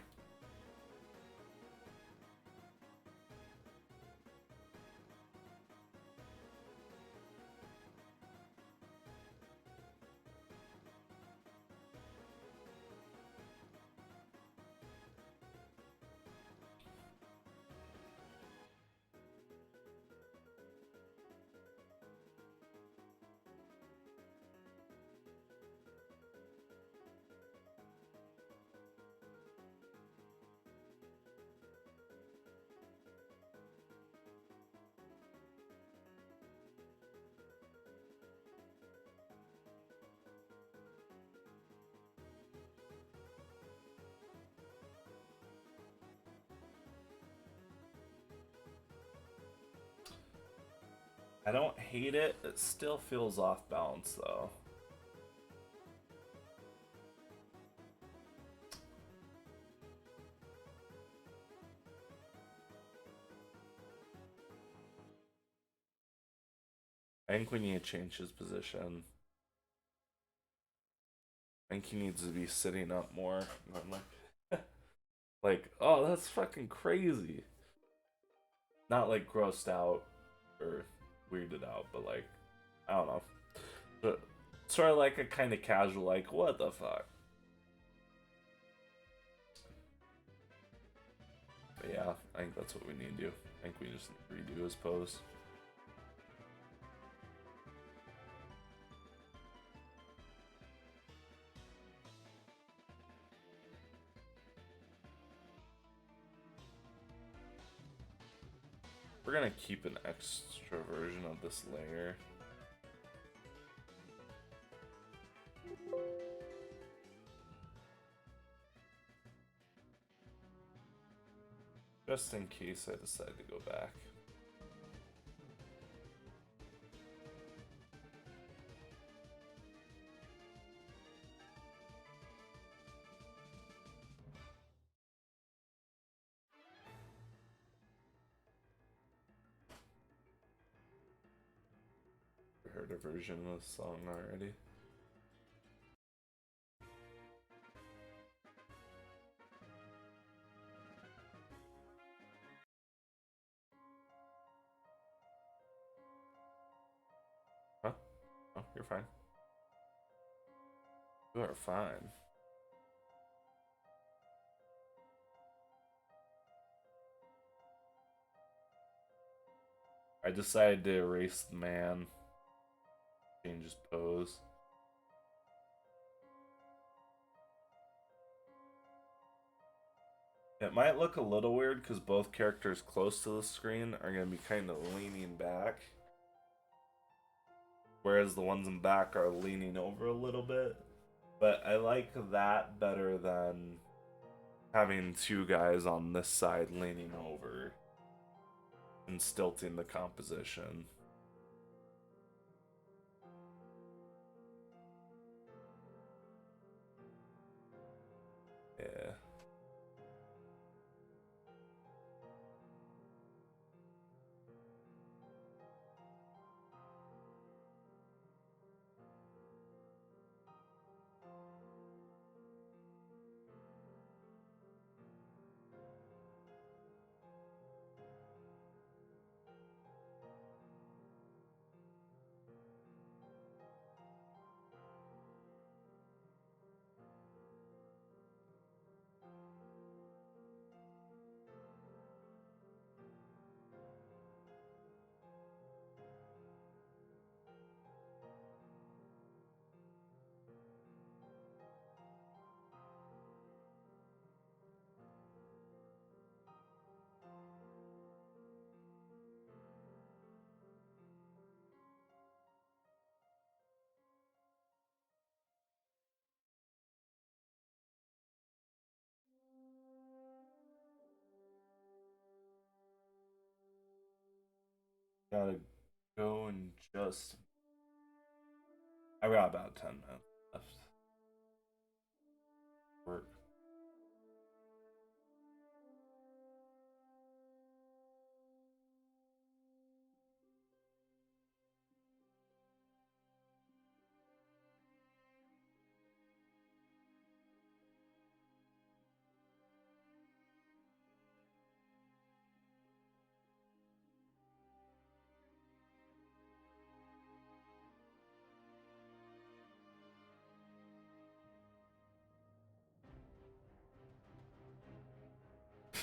I don't hate it. It still feels off balance though. I think we need to change his position. I think he needs to be sitting up more. I'm like, oh, that's fucking crazy. Not like grossed out or weirded out, but like, I don't know. But sort of like a kind of casual, like, what the fuck? But yeah, I think that's what we need to do. I think we just redo his pose. We're gonna keep an extra version of this layer. Just in case I decide to go back. Heard a version of this song already. Huh? Oh, you're fine. You are fine. I decided to erase the man. Change his pose. It might look a little weird because both characters close to the screen are going to be kind of leaning back. Whereas the ones in back are leaning over a little bit. But I like that better than having two guys on this side leaning over and stilting the composition. Yeah. Gotta go and just. I got about 10 minutes left. Work.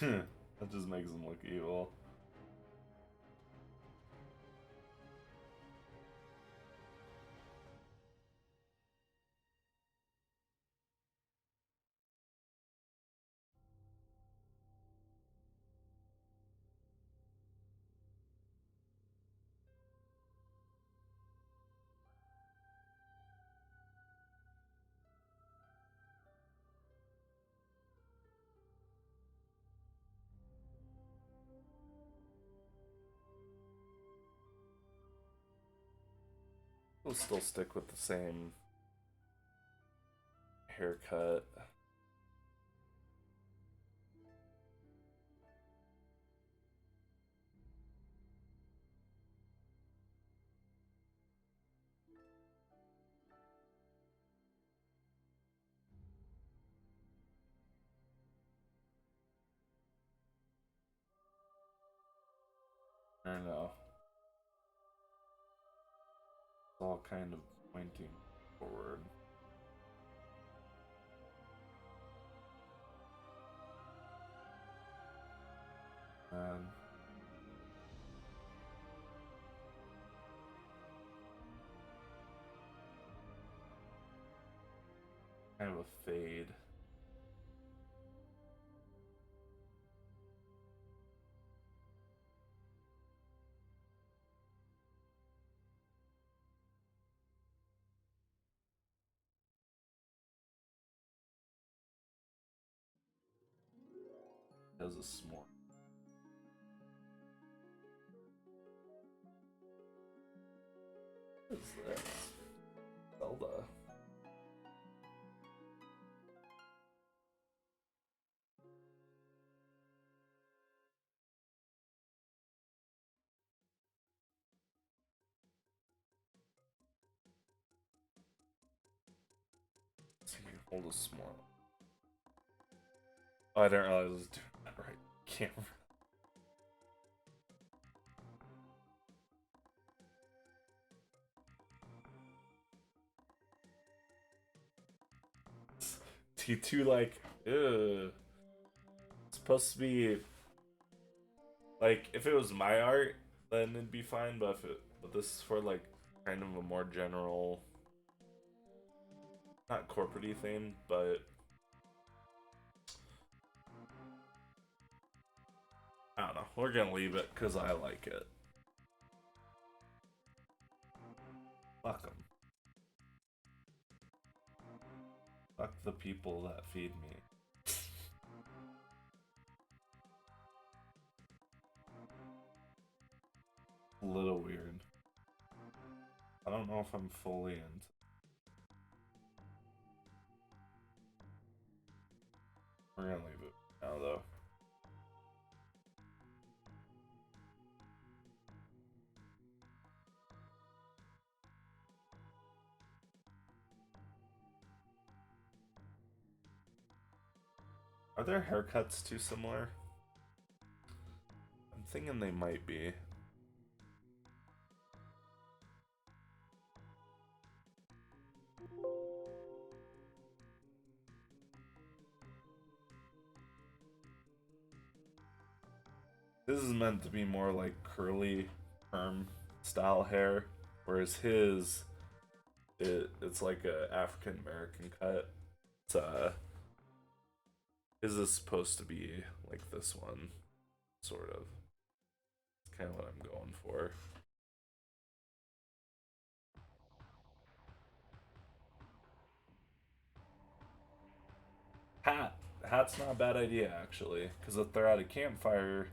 That just makes him look evil. We'll still stick with the same haircut. I don't know. It's all kind of pointing forward. And kind of a fade. Does a s'more. What is this? Zelda. So you can hold a s'more. Oh, I didn't realize I was doing that right. Camera. T2 like, ugh. It's supposed to be like if it was my art, then it'd be fine. But this is for like kind of a more general, not corporate-y thing, but I don't know. We're gonna leave it because I like it. Fuck them. Fuck the people that feed me. A little weird. I don't know if I'm fully into. We're gonna leave it now though. Are their haircuts too similar? I'm thinking they might be. This is meant to be more like curly perm style hair, whereas it's like a African American cut. It's his is supposed to be like this one, sort of. It's kind of what I'm going for. Hat. Hat's not a bad idea actually, because if they're at a campfire,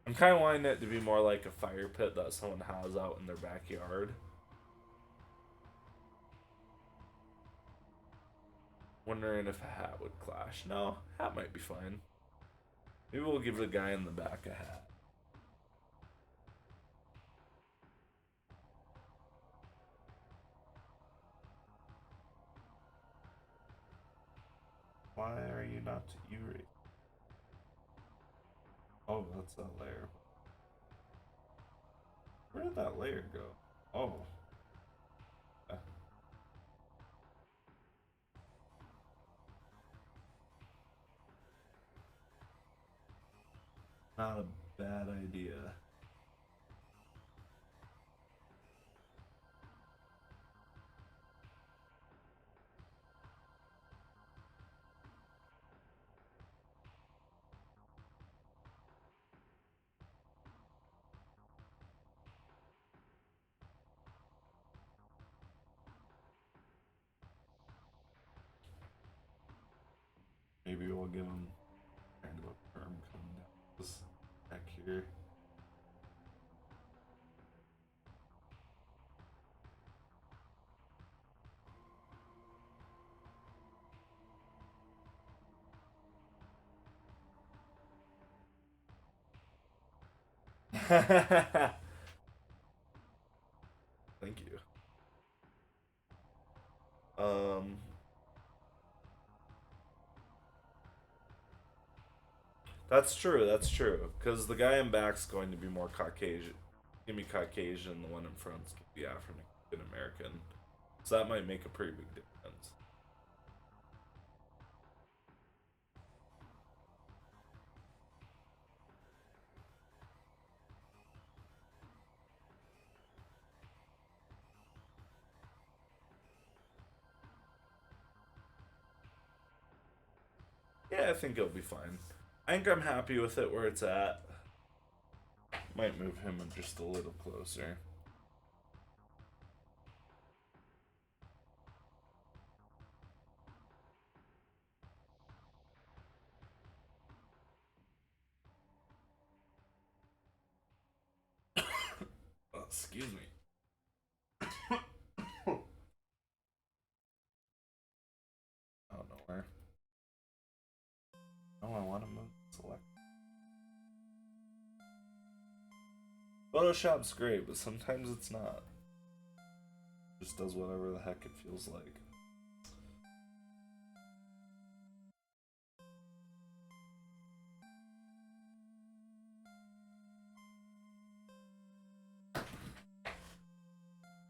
I'm kind of wanting it to be more like a fire pit that someone has out in their backyard. Wondering if a hat would clash. No, hat might be fine. Maybe we'll give the guy in the back a hat. Why are you not Yuri? Oh, that's that layer. Where did that layer go? Oh. Not a bad idea. Maybe we'll give him kind of a perm coming down this back here. Thank you. That's true. That's true. Because the guy in back's going to be more Caucasian. Give me Caucasian. The one in front's going to be African American. So that might make a pretty big difference. Yeah, I think it'll be fine. I think I'm happy with it where it's at. Might move him just a little closer. Oh, excuse me. I don't know where. Oh, I want to move select. Photoshop's great, but sometimes it's not. It just does whatever the heck it feels like.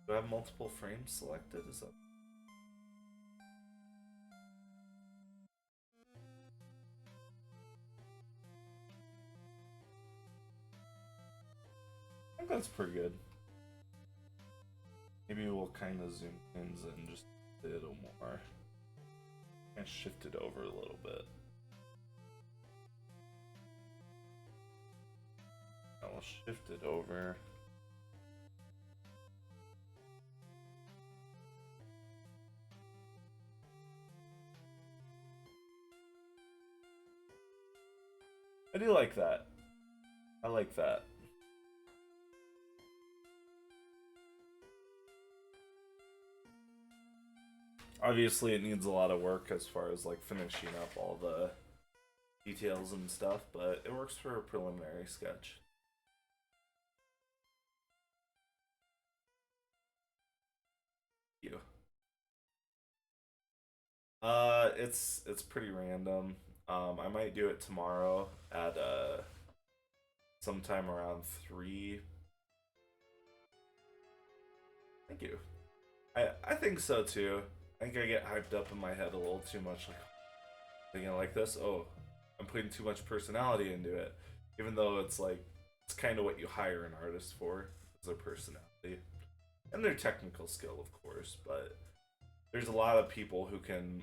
Do I have multiple frames selected? Is that... I think that's pretty good. Maybe we'll kind of zoom things in just a little more. And shift it over a little bit. I'll shift it over. I do like that. I like that. Obviously, it needs a lot of work as far as like finishing up all the details and stuff, but it works for a preliminary sketch. You. It's pretty random. I might do it tomorrow at sometime around 3. Thank you. I think so too. I think I get hyped up in my head a little too much, like thinking like this. Oh, I'm putting too much personality into it, even though it's like it's kind of what you hire an artist for, is their personality and their technical skill, of course. But there's a lot of people who can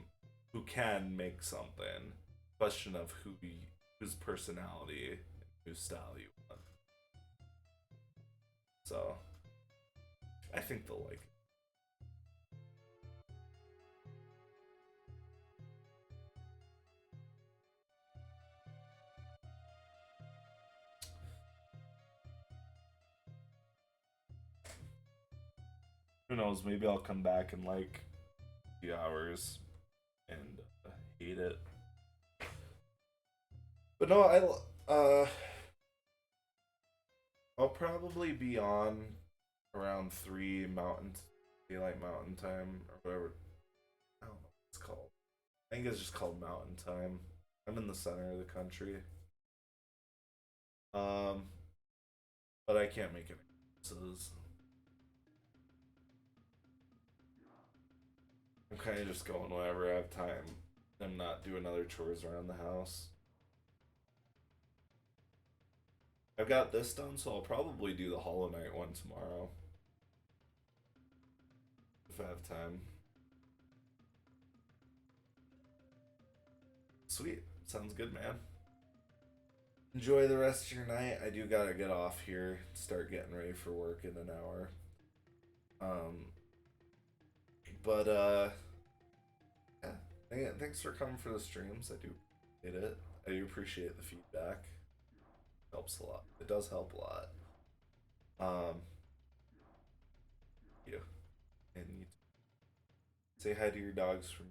make something. Question of whose personality, whose style you want. So I think they'll like it. Who knows? Maybe I'll come back in like a few hours and hate it. But no, I'll probably be on around 3 daylight mountain time or whatever. I don't know what it's called. I think it's just called mountain time. I'm in the center of the country. Um, but I can't make any excuses. I'm kind of just going whenever I have time and not doing other chores around the house. I've got this done, so I'll probably do the Hollow Knight one tomorrow if I have time. Sweet. Sounds good, man. Enjoy the rest of your night. I do gotta get off here, start getting ready for work in an hour. Um, but yeah, thanks for coming for the streams. I do appreciate it. I do appreciate the feedback. Helps a lot. It does help a lot. Um, you and you say hi to your dogs for me.